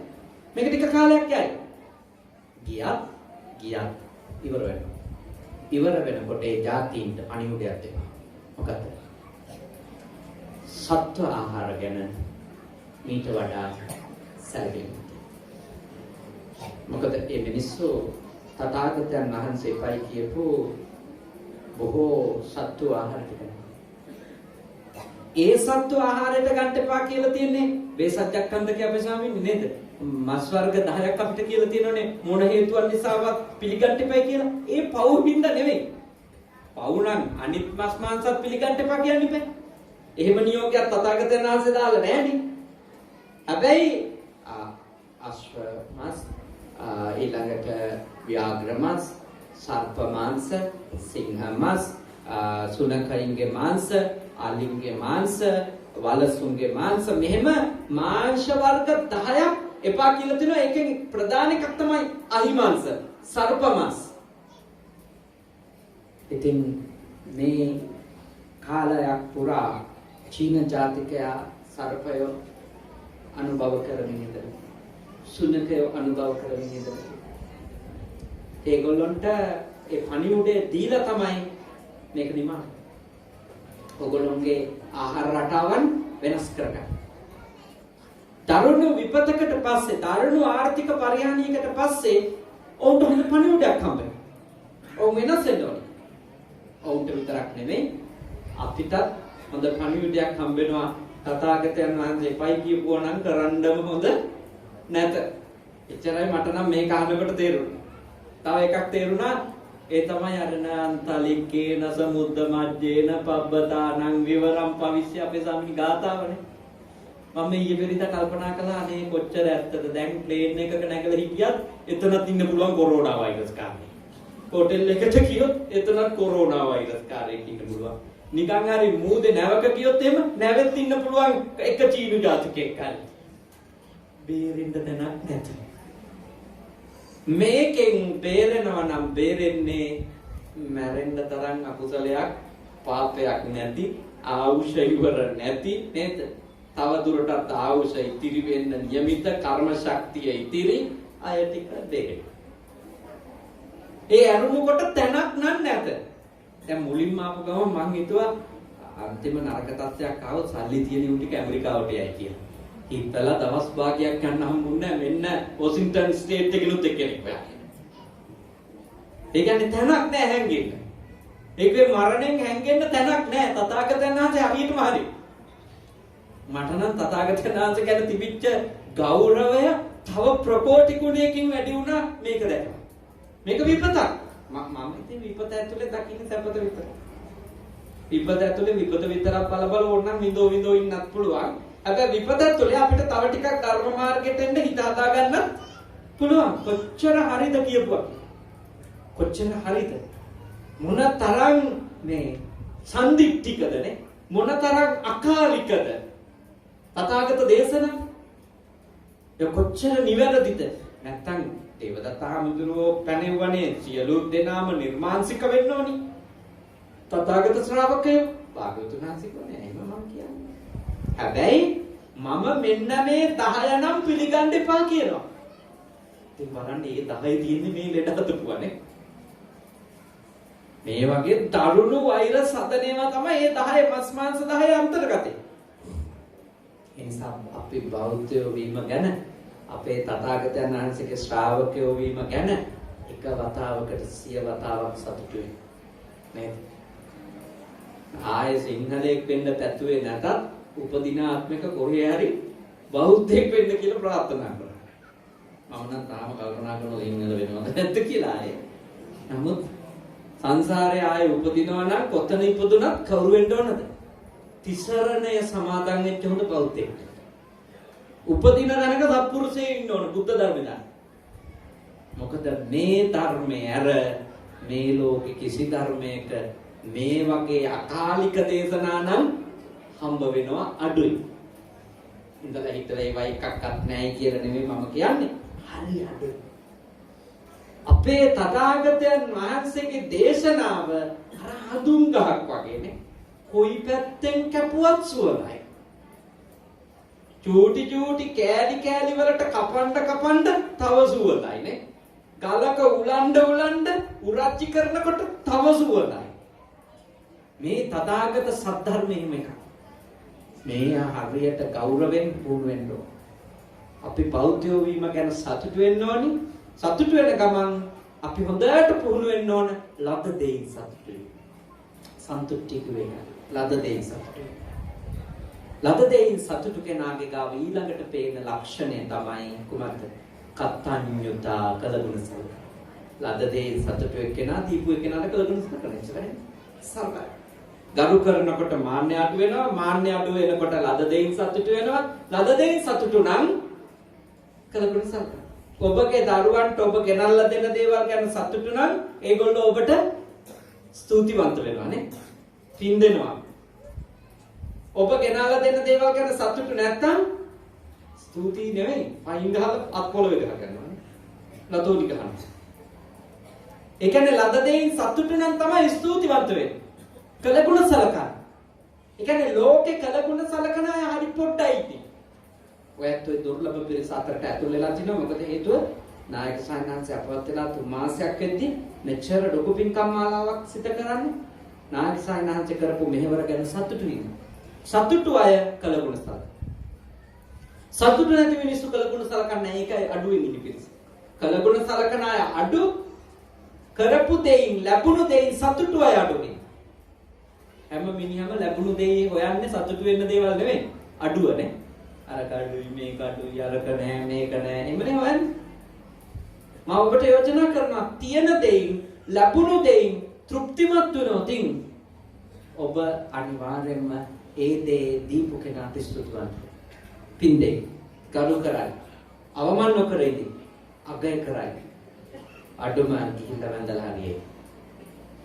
මේක ටික කාලයක් යයි. ගියත් ඉවර වෙනවා. ඉවර වෙනකොට ඒ ජාතීන්ට අනියුඩයක් එනවා. මොකද? සත්ව ආහාර ගැන මීට වඩා සැලකිලිමත්. මොකද මේ මිනිස්සු තථාගතයන් වහන්සේපයි කියපු බොහෝ සත්ව ආහාර ටික. ඒ සත්ව ආහාරයට ගන්න එපා කියලා තියෙන්නේ වේසජ්ජක් කන්දකේ අපේ ස්වාමීන් නේද? මස් වර්ග 10ක් අපිට කියලා තියෙනනේ මොන හේතුවක් නිසාවත් පිළිගන්න එපා කියලා. ඒ පවුහින්ද නෙවෙයි. පවු නම් අනිත් මස් මාංශත් පිළිගන්න එපා කියන්නේ බෑ. එහෙම නියෝගයක් තථාගතයන් වහන්සේ දාලා නැහැනේ. හැබැයි අශ්ව මාස් ඊළඟට ව්‍යාඝ්‍ර මාස්, සර්ප මාංශ, සිංහ මාස්, සුනඛයින්ගේ මාංශ, අලින්ගේ මාංශ, වලසුන්ගේ මාංශ මෙහෙම මාංශ වර්ග 10ක් එපා කියලා තිනවා. ඒකෙන් ප්‍රධාන එකක් තමයි අහිමාංශ, සර්ප මාස්. ඉතින් මේ කාලයක් පුරා චීන ජාතිකයා සර්පය අනුභව කරමින් ඉඳලා සුනඛය අනුභව කරමින් ඉඳලා ඒගොල්ලන්ට ඒ පණිවුඩේ දීලා තමයි මේක නිමා. ඔයගොල්ලෝගේ ආහාර රටාවන් වෙනස් කරගන්න. දරුණු විපතකට පස්සේ දරුණු ආර්ථික පරිහානියකට පස්සේ ඔවුන්ට හොඳ පණිවුඩයක් හම්බෙනවා. ඔවුන් වෙනස් වෙනවා. ඔවුන්ට විතරක් නෙමෙයි අපිටත් හොඳ පණිවුඩයක් හම්බෙනවා. තථාගතයන් වහන්සේ පයි කියපුවා නම් කරන්නම හොඳ නැත. එච්චරයි මට නම් මේක අහනකොට තේරුණා. තව එකක් තේරුණා. ඒ තමයි අරණාන්තලිකේන සමුද්ද මජ්ජේන පබ්බතානං විවරම් පවිස්ස අපේ සාමිනී ගාතාවනේ. මම ඊයේ පෙරිත කල්පනා කළා අනේ කොච්චර ඇත්තද දැන් ප්ලේන් එකක නැගලා හිටියත් එතනත් ඉන්න පුළුවන් කොරෝනා වෛරස් කාරණේ. හෝටල් එකට ගියොත් එතනත් කොරෝනා වෛරස් කාරණේ ඉන්න පුළුවන්. නිකන් හරි මූදේ නැවක ගියොත් එහෙම නැවෙත් ඉන්න පුළුවන් එක චීනු ජාතිකෙක් හරි. බේරෙන්න තැනක් නැත. මේකෙන් බේරෙනවා නම් බේරෙන්නේ මැරෙන්න තරම් අකුසලයක් පාපයක් නැති ආයුෂ ඉවර නැති නේද? තව දුරටත් ආයුෂ ඉතිරි වෙන්න නියමිත කර්ම ශක්තිය ඉතිරි අය ටික දෙන්න. ඒ අරුණු කොට තැනක් නැත. දැන් මුලින්ම ආපු ගමන් මං හිතුවා අන්තිම නරක තත්ත්වයක් ආවොත් සල්ලි තියෙන උන් ටික ඇමරිකාවට යයි කියලා. හිතලා දවස් භාගයක් ගන්න හම්බුන්නේ මෙන්න වොෂින්ටන් ස්ටේට් එකෙනුත් එක්කෙනෙක් වෙලා. ඒ කියන්නේ තැනක් නැහැ හැංගෙන්න. ඒකේ මරණයෙන් හැංගෙන්න තැනක් නැහැ. තථාගතයන් වහන්සේ හරියටම හරි. මට නම් තථාගතයන් වහන්සේ ගැන තිබිච්ච ගෞරවය තව ප්‍රකෝටි ගුණයකින් වැඩි වුණා මේක දැක්කම. මේක විපතක්. මම හිතේ විපත ඇතුලේ දකින්න සැපත විතරයි. විපත ඇතුලේ විපත විතරක් බල ඕනනම් විඳෝ ඉන්නත් පුළුවන්. හැබැයි විපත ඇතුලේ අපිට තව ටිකක් ධර්ම මාර්ගයට එන්න හිත හදා ගන්න පුළුවන්. කොච්චර හරිද කියපුවා. කොච්චර හරිද? මොන තරම් මේ සම්දික්තිකදනේ? මොන තරම් අකාලිකද? තථාගත දේශනා. ඒ කොච්චර නිවැරදිද? නැත්තම් දේවදත්ත හාමුදුරුවෝ පැනෙවනේ සියලු දෙනාම නිර්මාංශික වෙන්න ඕනි. තථාගත ශ්‍රාවකයෝ භාග්‍යවතුන් වහන්සේ කියන්නේ එහෙම මම කියන්නේ. හැබැයි මම මෙන්න මේ 10 නම් පිළිගන්න එපා කියනවා. ඉතින් බලන්න මේ 10 තියෙන්නේ මේ ලෙඩ හදපුවානේ. මේ වගේ දරුණු වෛරස් හදනේවා තමයි මේ 10 මස් මාංශ 10 අන්තර්ගතේ. ඒ නිසා අපි බෞද්ධයෝ වීම ගැන අපේ තථාගතයන් වහන්සේගේ ශ්‍රාවකයෝ වීම ගැන එක වතාවකට 100 වතාවක් සතුටු වෙන්න. නේද? ආයේ සිංහලෙක් වෙන්න පැතුවේ නැතත් උපදින ආත්මික කොහේ හරි බෞද්ධයෙක් වෙන්න කියලා ප්‍රාර්ථනා කරනවා. මම නම් තාම කල්පනා කරනවා සිංහල වෙනවද නැද්ද කියලා ආයේ. නමුත් සංසාරේ ආයේ උපදිනවා නම් කොතන ඉපදුනත් කවුරු වෙන්න ඕනද? තිසරණය සමාදන් වෙච්ච හොඳ බෞද්ධයෙක්. උපදින තැනක සත්පුරුෂයෙක් ඉන්න ඕන බුද්ධ ධර්මය දාන්න. මොකද මේ ධර්මයේ අර මේ ලෝකේ කිසි ධර්මයක මේ වගේ අකාලික දේශනා නම් හම්බ වෙනවා අඩුයි. ඉඳලා හිතලා ඒවා එකක්වත් නැහැ කියලා නෙමෙයි මම කියන්නේ. හරි අඩුයි. අපේ තථාගතයන් වහන්සේගේ දේශනාව අර හඳුන් ගහක් වගේනේ. කොයි පැත්තෙන් කැපුවත් සුවඳයි. චූටි කෑලි වලට කපන්න තව සුවඳයි නේ. ගලක උලන්ඩ උරච්චි කරනකොට තව සුවඳයි. මේ තථාගත සද්ධර්මයේ එකක්. මේ හරියට ගෞරවයෙන් පුහුණු වෙන්න ඕන. අපි බෞද්ධයෝ වීම ගැන සතුටු වෙන්න ඕනි. සතුටු වෙන ගමන් අපි හොඳට පුහුණු වෙන්න ඕන ලද දෙයින් සතුටු වෙන්න. සන්තුෂ්ටි වෙන්න. ලද දෙයින් සතුටු වෙන්න. ලද දෙයින් සතුටු කෙනාගේ ගාව ඊළඟට පේන ලක්ෂණය තමයි කුමක්ද? කත්තඤ්ඤුතා කලගුණ සලකන. ලද දෙයින් සතුටු එක්කෙනා දීපු එක්කෙනාට කලගුණ සලකන ඉස්සරහින්. සරලයි. ගරු කරනකොට මාන්නය අඩු වෙනවා. මාන්නය අඩු වෙනකොට ලද දෙයින් සතුටු වෙනවා. ලද දෙයින් සතුටු නම් කලගුණ සලකන. ඔබගේ දරුවන්ට ඔබ ගෙනල්ලා දෙන දේවල් ගැන සතුටු නම් ඒගොල්ලෝ ඔබට ස්තුතිවන්ත වෙනවා නේ. පින් දෙනවා. ඔබ ගෙනල්ලා දෙන දේවල් ගැන සතුටු නැත්නම් ස්තුති නෙවෙයි. පයින් ගහලා අත් පොළවේ ගහ ගන්නවා නේ. ලතෝනි ගහනවා. ඒ කියන්නේ ලද දෙයින් සතුටු නම් තමයි ස්තුතිවන්ත වෙන්නේ. කලගුණ සලකන. ඒ කියන්නේ ලෝකේ කලගුණ සලකන අය හරි පොඩ්ඩයි ඉන්නේ. ඔයත් ඔය දුර්ලභ පිරිස අතරට ඇතුල් වෙලා තිනවා. මොකද හේතුව නායක සායනාංශය අපවත් වෙලා 3 මාසයක් වෙද්දි මෙච්චර ලොකු පින්කම් මාලාවක් සිදු කරන්නේ. නායක සායනාංශය කරපු මෙහෙවර ගැන සතුටු වෙනවා. සතුටු අය කලගුණ සලකන. සතුටු නැති මිනිස්සු කලගුණ සලකන්නේ ඒකයි අඩුවෙන් ඉන්නේ පිරිස. කලගුණ සලකන අය අඩු, කරපු දෙයින් ලැබුණු දෙයින් සතුටු අය අඩුයි. හැම මිනිහම ලැබුණු දෙයි හොයන්නේ සතුටු වෙන්න දේවල් නෙවෙයි. අඩුවනේ. අර කඩුයි මේක අඩුයි අරක නෑ මේක නෑ එමනේ හොයන්නේ. මම ඔබට යෝජනා කරනවා තියෙන දෙයින් ලැබුණු දෙයින් තෘප්තිමත් වෙනොතින් ඔබ අනිවාර්යයෙන්ම ඒ දේ දීපු කෙනාට ස්තුතිවන්ත. පින්දේ කරු කරයි. අවමන් නොකරෙයි. අගය කරයි. අඩුම ගිහිල්ලා වැඳලා හරියේ.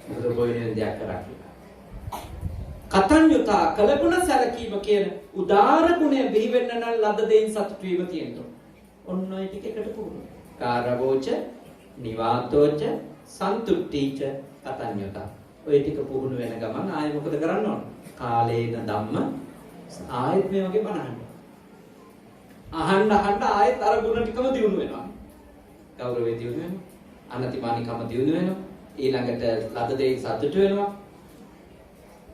මොකද බොයිනේ දෙයක් කරා කියලා. කතඤ්ඤුතා කලගුණ සැලකීම කියන උදාර ගුණය බිහි වෙන්න නම් ලද දෙයින් සතුටු වීම තියෙනවා. ඔන්න ඔය ටික එකට පුරුදු. කාරවෝච, නිවාතෝච, සන්තුට්ඨීච, කතඤ්ඤුතා. ඔය ටික පුහුණු වෙන ගමන් ආයෙ මොකද කරන්න ඕන? කාලේන ධම්ම ආයෙත් මේ වගේ බණ අහන්න ආයෙත් අර ගුණ ටිකම දියුණු වෙනවා. ගෞරවය දියුණු වෙනවා. අනතිමානිකම දියුණු වෙනවා. ඊළඟට ලද දෙයින් සතුටු වෙනවා.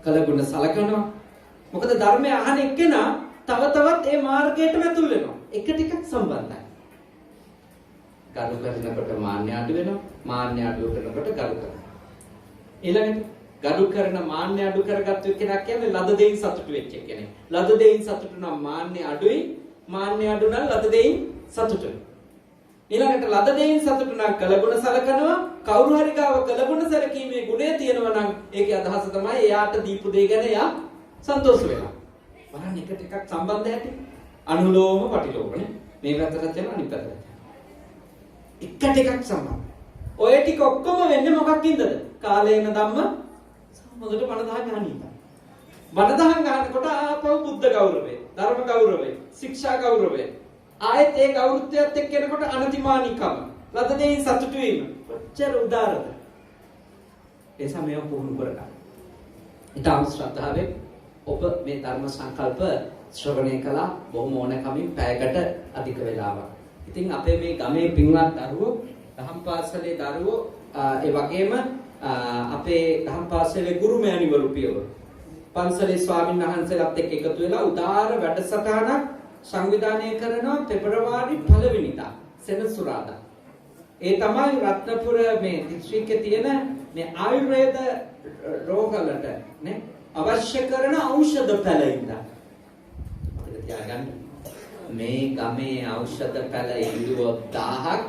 කලගුණ සලකනවා. මොකද ධර්මය අහන එක්කෙනා තව තවත් ඒ මාර්ගයටම ඇතුල් වෙනවා. එක ටිකක් සම්බන්ධයි. ගරු කරනකොට මාන්නය අඩු වෙනවා. මාන්නය අඩු කරනකොට ගරු කරනවා. ඊළඟට ගරු කරන මාන්නය අඩු කරගත්තු කෙනා කියන්නේ ලද දෙයින් සතුටු වෙච්ච කෙනෙක්. ලද දෙයින් සතුටු නම් මාන්නය අඩුයි. මාන්නය අඩු නම් ලද දෙයින් සතුටු. ඊළඟට ලද දෙයින් සතුටු නම් කලගුණ සලකනවා. කවුරු හරි ගාව කලගුණ සැලකීමේ ගුණය තියෙනවා නම් ඒකේ අදහස තමයි එයාට දීපු දේ ගැන එයා සන්තෝෂ වෙනවා. බලන්න එක ටිකක් සම්බන්ධ ඇති. අනුලෝම පටිලෝමනේ. මේ පැත්තට යනවා අනිත් පැත්තට. එක ටිකක් සම්බන්ධ. ඔය ටික ඔක්කොම වෙන්නේ මොකක්ින්දද? කාලේන ධම්ම සම්මොදට බණ දහම් ගහනින්න. බණ දහම් ගන්නකොට ආපහු බුද්ධ ගෞරවය, ධර්ම ගෞරවය, ශික්ෂා ගෞරවය. ආයෙත් ඒ ගෞරවත්වයට එක්ක එනකොට අනතිමානිකම. ලද දෙයින් සතුටු වීම. කොච්චර උදාරද? ඒ සමය පුහුණු කරගන්න. ඊටම ශ්‍රද්ධාවෙන් ඔබ මේ ධර්ම සංකල්ප ශ්‍රවණය කළා බොහොම ඕනකමින් පැයකට අධික වේලාවක්. ඉතින් අපේ මේ ගමේ පින්වත් දරුවෝ, දහම් පාසලේ දරුවෝ, ඒ වගේම අපේ දහම් පාසලේ ගුරු මෑණිවරු පියවරු පන්සලේ ස්වාමීන් වහන්සේලාත් එක්ක එකතු වෙලා උදාර වැඩසටහනක් සංවිධානය කරනවා පෙබරවාරි 1 වෙනිදා සෙනසුරාදා. ඒ තමයි රත්නපුර මේ දිස්ත්‍රික්කයේ තියෙන මේ ආයුර්වේද රෝගවලට නේ අවශ්‍ය කරන ඖෂධ පැලින්ද. අපිට තියාගන්න මේ ගමේ ඖෂධ පැල ඉල්ලුවොත් 1000ක්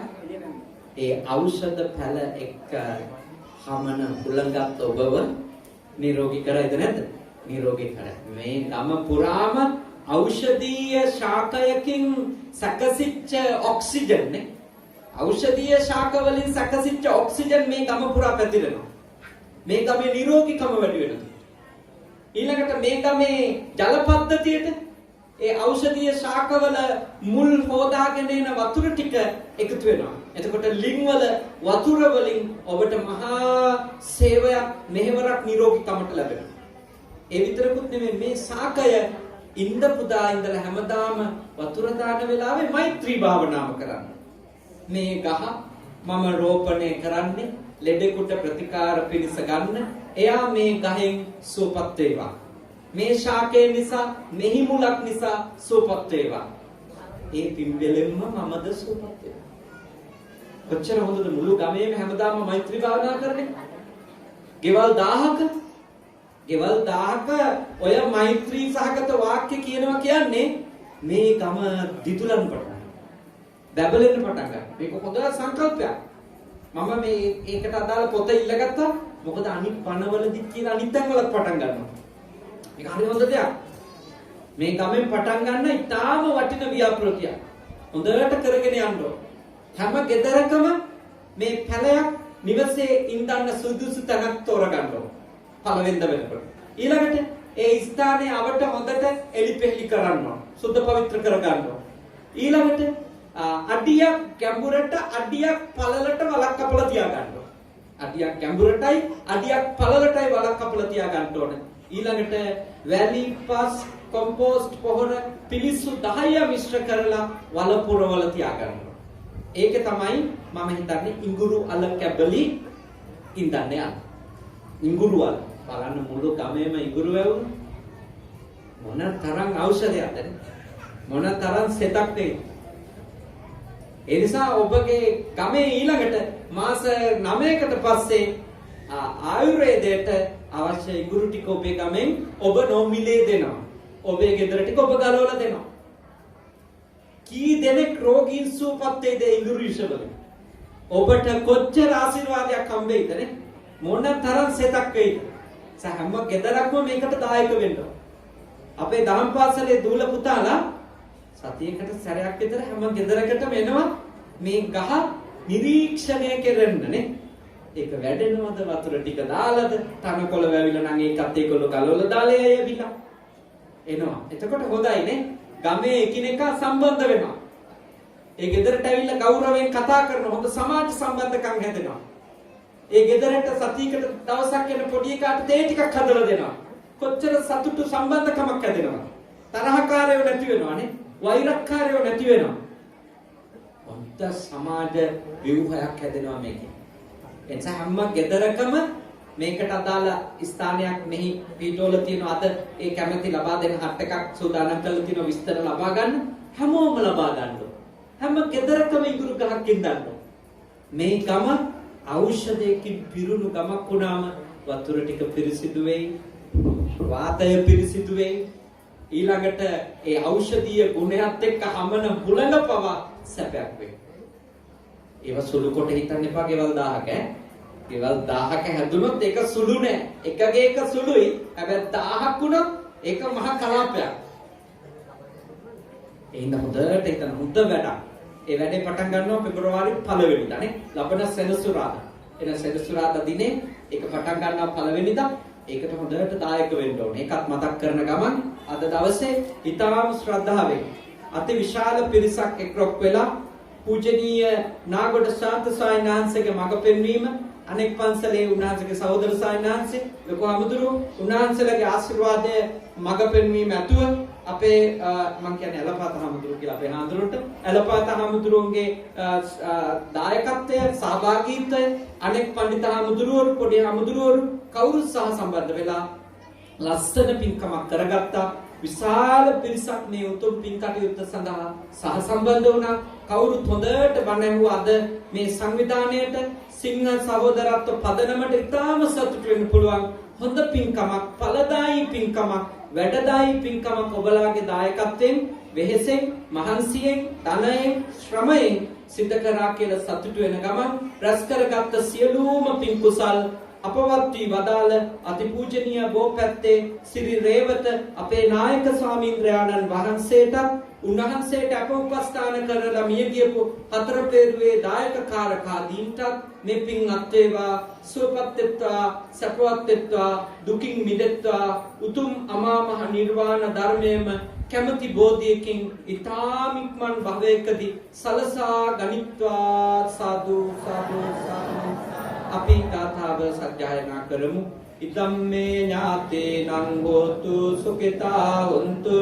ඒ ඖෂධ පැල එක්ක හමන හුලඟත් ඔබව නිරෝගී කරයිද නැද්ද? නිරෝගී කරයි. මේ ගම පුරාම ඖෂධීය ශාකයකින් සැකසිච්ච ඔක්සිජන් නේ ඖෂධීය ශාක වලින් සැකසිච්ච ඔක්සිජන් මේ ගම පුරා පැතිරෙනවා. මේ ගමේ නිරෝගීකම වැඩි වෙනවා. ඊළඟට මේ ගමේ ජල පද්ධතියට ඒ ඖෂධීය ශාකවල මුල් හොදාගෙන එන වතුර ටික එකතු වෙනවා. එතකොට ලිං වල වතුර වලින් ඔබට මහා සේවයක් මෙහෙවරක් නිරෝගීකමට ලැබෙනවා. ඒ විතරකුත් නෙමෙයි මේ ශාකය ඉන්ද පුදා ඉඳලා හැමදාම වතුර දාන වෙලාවේ මෛත්‍රී භාවනාව කරන්න. මේ ගහ මම රෝපණය කරන්නේ ලෙඩෙකුට ප්‍රතිකාර පිණිස ගන්න. එයා මේ ගහෙන් සුවපත් වේවා. මේ ශාකේ නිසා මෙහි මුලක් නිසා සුවපත් වේවා. ඒ පින්බෙලෙන්ම මමද සුවපත් වෙනවා. කොච්චර හොඳද මුළු ගමේම හැමදාම මෛත්‍රී භාවනා කරන්නේ. ගෙවල් 1000ක ඔය මෛත්‍රී සහගත වාක්‍ය කියනවා කියන්නේ මේ ගම දිතුලන් පටන් බැබලෙන්න පටන් ගන්නවා. මේක හොඳ සංකල්පයක්. මම මේ ඒකට අදාළ පොත ඉල්ලගත්තා. මොකද අනිත් පණවලදි කියලා අනිත් තැන්වලත් පටන් ගන්නවා. මේක හරි හොඳ දෙයක්. මේ ගමෙන් පටන් ගන්න ඉතාම වටින ව්‍යාපෘතියක්. හොඳට කරගෙන යන්න ඕන. හැම ගෙදරකම මේ පැලයක් නිවසේ ඉඳන්න සුදුසු තැනක් තෝරගන්න ඕන. පළවෙනිද වෙනකොට. ඊළඟට ඒ ස්ථානයේ අවට හොඳට එලිපෙහෙලි කරන්න ඕන. සුද්ධ පවිත්‍ර කරගන්න ඕන. ඊළඟට අඩියක් ගැඹුරට අඩියක් පළලට වලක් කපලා තියා ගන්න ඕන. අඩියක් ගැඹුරටයි අඩියක් පළලටයි වලක් කපලා තියා ගන්න ඕන. ඊළඟට වැලි පස් කොම්පෝස්ට් පොහොර පිලිස්සු 10 මිශ්‍ර කරලා වල පුරවල තියා ගන්න ඕන. ඒක තමයි මම හිතන්නේ ඉඟුරු අල කැබලි ඉඳන්නේ යන. ඉඟුරු අල බලන්න මුළු ගමේම ඉඟුරු වැවුණා. මොන තරම් ඖෂධයක්ද මොන තරම් සෙතක් නේ. ඒ නිසා ඔබගේ ගමේ ඊළඟට මාස 9කට පස්සේ ආයුර්වේදයට අවශ්‍ය ඉඟුරු ටික ඔබේ ගමෙන් ඔබ නොමිලේ දෙනවා. ඔබේ ගෙදර ටික ඔබ ගලවලා දෙනවා. කී දෙනෙක් රෝගීන් සුවපත් වේද ඉඟුරු විෂවලින්? ඔබට කොච්චර ආශිර්වාදයක් හම්බෙයිද නේ? මොන තරම් සෙතක් වෙයිද? හැම ගෙදරක්ම මේකට දායක වෙන්න ඕන. අපේ දහම් පාසලේ දූල පුතාලා සතියකට සැරයක් විතර හැම ගෙදරකටම එනවා මේ ගහ නිරීක්ෂණය කරන්න නේ. ඒක වැඩෙනවද වතුර ටික දාලාද තනකොළ වැවිලා නම් ඒකත් ඒකොළ ගලවලා දාලා ඇවිල්ලා එනවා. එතකොට හොඳයි නේ. ගමේ එකිනෙකා සම්බන්ධ වෙනවා. ඒ ගෙදරට ඇවිල්ලා ගෞරවයෙන් කතා කරන හොඳ සමාජ සම්බන්ධකම් හැදෙනවා. ඒ ගෙදරට සතියකට දවසක් යන පොඩි එකාට තේ ටිකක් හදලා දෙනවා. කොච්චර සතුටු සම්බන්ධකමක් හැදෙනවද? තරහකාරයෝ නැති වෙනවානේ. වෛරක්කාරයෝ නැති වෙනවා. හොඳ සමාජ ව්‍යුහයක් හැදෙනවා මේකේ. එතන හැම ගෙදරකම මේකට අදාළ ස්ථානයක් මෙහි පිටෝල තියෙනවා. අද ඒ කැමැති ලබා දෙන හට් එකක් සූදානම් කරලා තියෙනවා. විස්තර ලබා ගන්න හැමෝම ලබා ගන්න. හැම ගෙදරකම ඉඟුරු ගහක් ඉඳන්න. මේ ගම ඖෂධයකින් පිරුණු ගමක් වුණාම වතුර ටික පිරිසිදු වෙයි. වාතය පිරිසිදු වෙයි. ඊළඟට ඒ ඖෂධීය ගුණයත් එක්ක හමන හුළඟ පවා සැපයක් වෙයි. ඒව සුළු කොට හිතන්න එපා ගෙවල් 1000ක ඈ. ගෙවල් 1000ක හැදුනොත් ඒක සුළු නෑ. එකගේ එක සුළුයි. හැබැයි 1000ක් වුණොත් ඒක මහ කලාපයක්. එහෙනම් හොඳට හිතන්න හොඳ වැඩක්. ඒ වැඩේ පටන් ගන්නවා පෙබරවාරි 1 වෙනිදා නේ. ලබන සෙනසුරාදා. එන සෙනසුරාදා දිනේ ඒක පටන් ගන්නවා 1 වෙනිදා. ඒකට හොඳට දායක වෙන්න ඕනේ. ඒකත් මතක් කරන ගමන් අද දවසේ ඊටාම ශ්‍රද්ධාවෙන් අති විශාල පිරිසක් එක්රොක් වෙලා පූජනීය නාගොඩ ශාන්ත සායනාංශගේ මඟ පෙන්වීම අනෙක් පන්සලේ උන්වහන්සේගේ සහෝදර සායනාංශේ ලොකු හමුදුරු උන්වහන්සේලාගේ ආශිර්වාදය මඟ පෙන්වීම ඇතුව අපේ මම කියන්නේ ඇලපාත හමුදුරු කියලා අපේ හාමුදුරුවන්ට ඇලපාත හමුදුරුවන්ගේ දායකත්වය සහභාගීත්වය අනෙක් පඬිත හමුදුරුවරු පොඩි හමුදුරුවරු කවුරු සහ සම්බන්ධ වෙලා ලස්සන පින්කමක් කරගත්තා. විශාල පිරිසක් මේ උතුම් පින් කටයුත්ත සඳහා සහසම්බන්ධ වුණා. කවුරුත් හොඳට බණ ඇහුවා. අද මේ සංවිධානයේට සිංහ සහෝදරත්ව පදනමට ඉතාම සතුටු වෙන්න පුළුවන් හොඳ පින්කමක්, ඵලදායී පින්කමක්, වැඩදායී පින්කමක් ඔබලාගේ දායකත්වයෙන්, වෙහෙසෙන්, මහන්සියෙන්, ධනයෙන්, ශ්‍රමයෙන් සිද්ධ කරා කියලා සතුටු වෙන ගමන් රැස් කරගත්ත සියලුම පින් කුසල් අපවත් වී වදාළ අතිපූජනීය බෝපැත්තේ සිරි රේවත අපේ නායක ස්වාමීන්ද්‍රයාණන් වහන්සේට උන්වහන්සේට අප උපස්ථාන කරලා මිය ගියපු හතර පෙරුවේ දායක කාරකාදීන්ට මේ පින් අත්වේවා, සුවපත් වෙත්වා, සපවත් වෙත්වා, දුකින් මිදෙත්වා, උතුම් අමා මහ නිර්වාණ ධර්මයේම කැමැති බෝධියකින් ඊ타ම ඉක්මන් භවයකදී සලසා ගනිත්වා. සාදු සාදු සාදු. අපි ගාථාව සජ්ජායනා කරමු. ඉදම්මේ ඥාතේනං හෝතු සුඛිතා හොන්තු.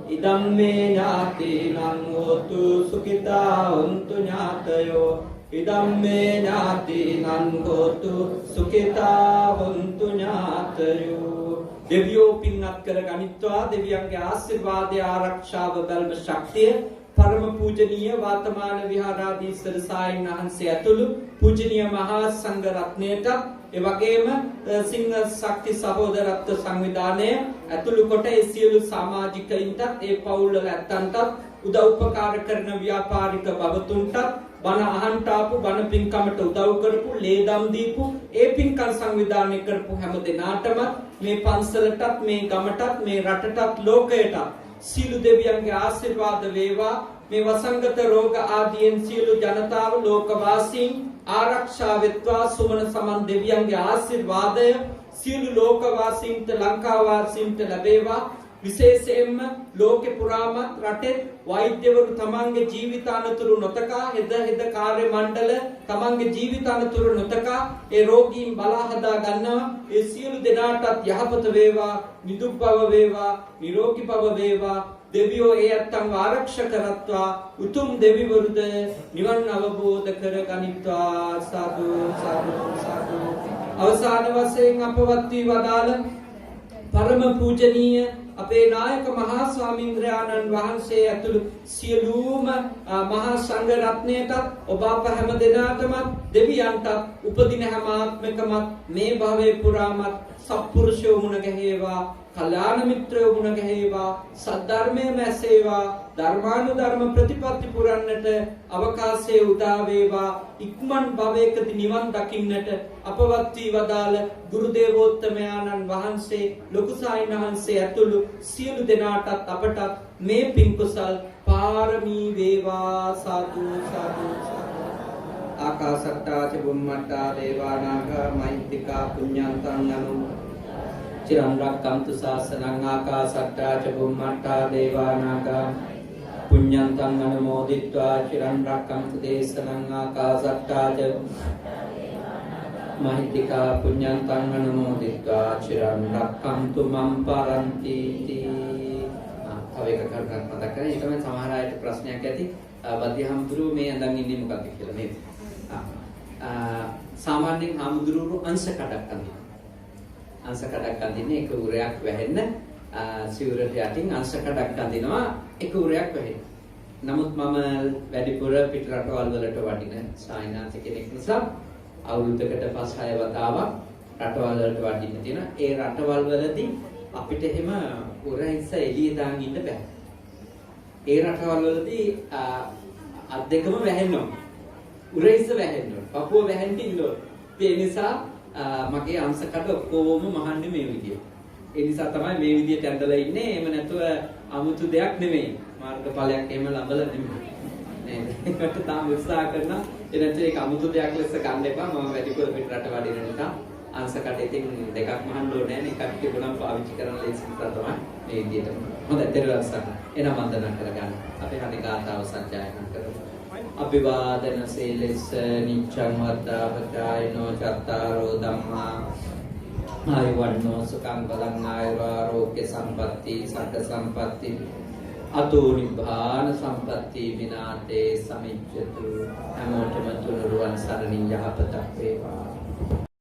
ඉදම්මේ ඥාතේනං හෝතු සුඛිතා හොන්තු ඥාතයෝ. ඉදම්මේ ඥාතේනං හෝතු සුඛිතා හොන්තු ඥාතයෝ. දෙවියෝ පින්වත් කර ගනිත්වා දෙවියන්ගේ ආශිර්වාදය ආරක්ෂාව බැල්ම ශක්තිය පරම පූජනීය වර්තමාන විහාරාධීශර සායින් වහන්සේ ඇතුළු පූජනීය මහා සංඝ රත්නයට ඒ වගේම සිංහ ශක්ති සහෝදරත්ව සංවිධානය ඇතුළු කොට ඒ සියලු සමාජිකයින්ටත් ඒ පවුල් වල ඇත්තන්ටත් උදව් උපකාර කරන ව්‍යාපාරික බවතුන්ටත් බණ අහන්ට ආපු බණ පින්කමට උදව් කරපු ලේදම් දීපු ඒ පින්කම් සංවිධානය කරපු හැම දෙනාටම මේ පන්සලටත් මේ ගමටත් මේ රටටත් ලෝකයටත් සියලු දෙවියන්ගේ ආශිර්වාද වේවා මේ වසංගත රෝග ආදීන් සියලු ජනතාව ලෝකවාසීන් ආරක්ෂා වෙත්වා සුමන සමන් දෙවියන්ගේ ආශිර්වාදය සියලු ලෝකවාසීන්ට ලංකාවාසීන්ට ලැබේවා විශේෂයෙන්ම ලෝකෙ පුරාම රටේ වෛද්‍යවරු තමන්ගේ ජීවිත අනතුරු නොතකා හෙද කාර්ය මණ්ඩල තමන්ගේ ජීවිත අනතුරු නොතකා ඒ රෝගීන් බලා හදා ගන්නවා ඒ සියලු දෙනාටත් යහපත වේවා නිදුක් බව වේවා නිරෝගී බව වේවා දෙවියෝ ඒ අත්තන් ආරක්ෂා කරත්වා උතුම් දෙවිවරුද නිවන් අවබෝධ කර ගනිත්වා සාදු සාදු සාදු අවසාන වශයෙන් අපවත් වී වදාළ පරම පූජනීය අපේ නායක මහා ස්වාමීන්ද්‍රයාණන් වහන්සේ ඇතුළු සියලුම මහා සංඝ රත්නයටත් ඔබ අප හැම දෙනාටම දෙවියන්ටත් උපදින හැම ආත්මකම මේ භවයේ පුරාමත් සත්පුරුෂයෝ මුණ ගැහිවා කල්යාණ මිත්‍රයෝ මුණ ගැහිවා සද්ධර්මයේ මැසේවා ධර්මානුධර්ම ප්‍රතිපත්ති පුරන්නට අවකාශයේ උදා වේවා ඉක්මන් භවයකදී නිවන් දකින්නට අපවත් වී වදාළ ගුරු දේවෝත්තමයාණන් වහන්සේ ලොකු සායින් වහන්සේ ඇතුළු සියලු දෙනාටත් අපටත් මේ පින් කුසල් පාරමී වේවා සාදු සාදු සාදු ආකාශට්ටා ච බුම්මට්ටා දේවානාගා මහිත්‍තිකා පුඤ්ඤන්තං නමෝ चिरं रक्षन्तु शासनं आकाशट्टा च बुम्मट्टा देवानागा पुण्यन्तं अनुमोदित्वा चिरं रक्षन्तु देशनं आकाशट्टा च महितिका पुण्यन्तं अनुमोदित्वा चिरं रक्षन्तु मम परन्ति තව එක කරුණක් මතක් කරගෙන ඒක තමයි සමහර අයට ප්‍රශ්නයක් ඇති බද්දී හාමුදුරුවෝ මේ අඳන් ඉන්නේ මොකක්ද කියලා නේද සාමාන්‍යයෙන් හාමුදුරුවෝ අංශ කඩක් අඳිනවා අංශ කඩක් අඳින්නේ එක උරයක් වැහෙන්න සිවුරට යටින් අංශ කඩක් අඳිනවා එක උරයක් වැහෙන්න. නමුත් මම වැඩිපුර පිට රටවල් වලට වඩින සායනාන්ත කෙනෙක් නිසා අවුරුද්දකට 5-6 වතාවක් රටවල් වලට වඩින්න තියෙනවා. ඒ රටවල් වලදී අපිට එහෙම උරහිස්ස එළිය දාන් ඉන්න බෑ. ඒ රටවල් වලදී අත් දෙකම වැහෙනවා. උරහිස්ස වැහෙනවා. පපුව වැහෙන්න ඉන්නවා. ඒ නිසා මගේ අංශකඩ ඔක්කොම මහන්නේ මේ විදියට. ඒ නිසා තමයි මේ විදියට ඇඳලා ඉන්නේ. එහෙම නැතුව 아무තු දෙයක් නෙමෙයි. මාර්ගඵලයක් එහෙම ලබලා නෙමෙයි. නේද? ඒකට තාම උත්සාහ කරනවා. ඒ නැත්නම් ඒක 아무තු දෙයක් ලෙස ගන්න එපා. මම වැඩිපුර පිට රට වඩින නිසා අංශකඩ ඉතින් දෙකක් මහන්න ඕනේ නැහැ. එකක් තිබුණාම පාවිච්චි කරන්න ලේසි නිසා තමයි මේ විදියට. හොඳයි දරුවන් සහ එනම් වන්දනා කරගන්න. අපි හරි ගාථාව සජ්ජායනා කරමු. अभिवादन शीलिस निච්ඡං වද්දාපචායනෝ චත්තාරෝ ධම්මා ආයුවන්නෝ සුඛං බලං ආයුරාෝග්‍ය සම්පatti සග්ග සම්පatti අතෝ නිබ්බාන සම්පatti විනාතේ සමිච්ඡතු හැමෝටම තුනුරුවන් සරණින් යහපතක් වේවා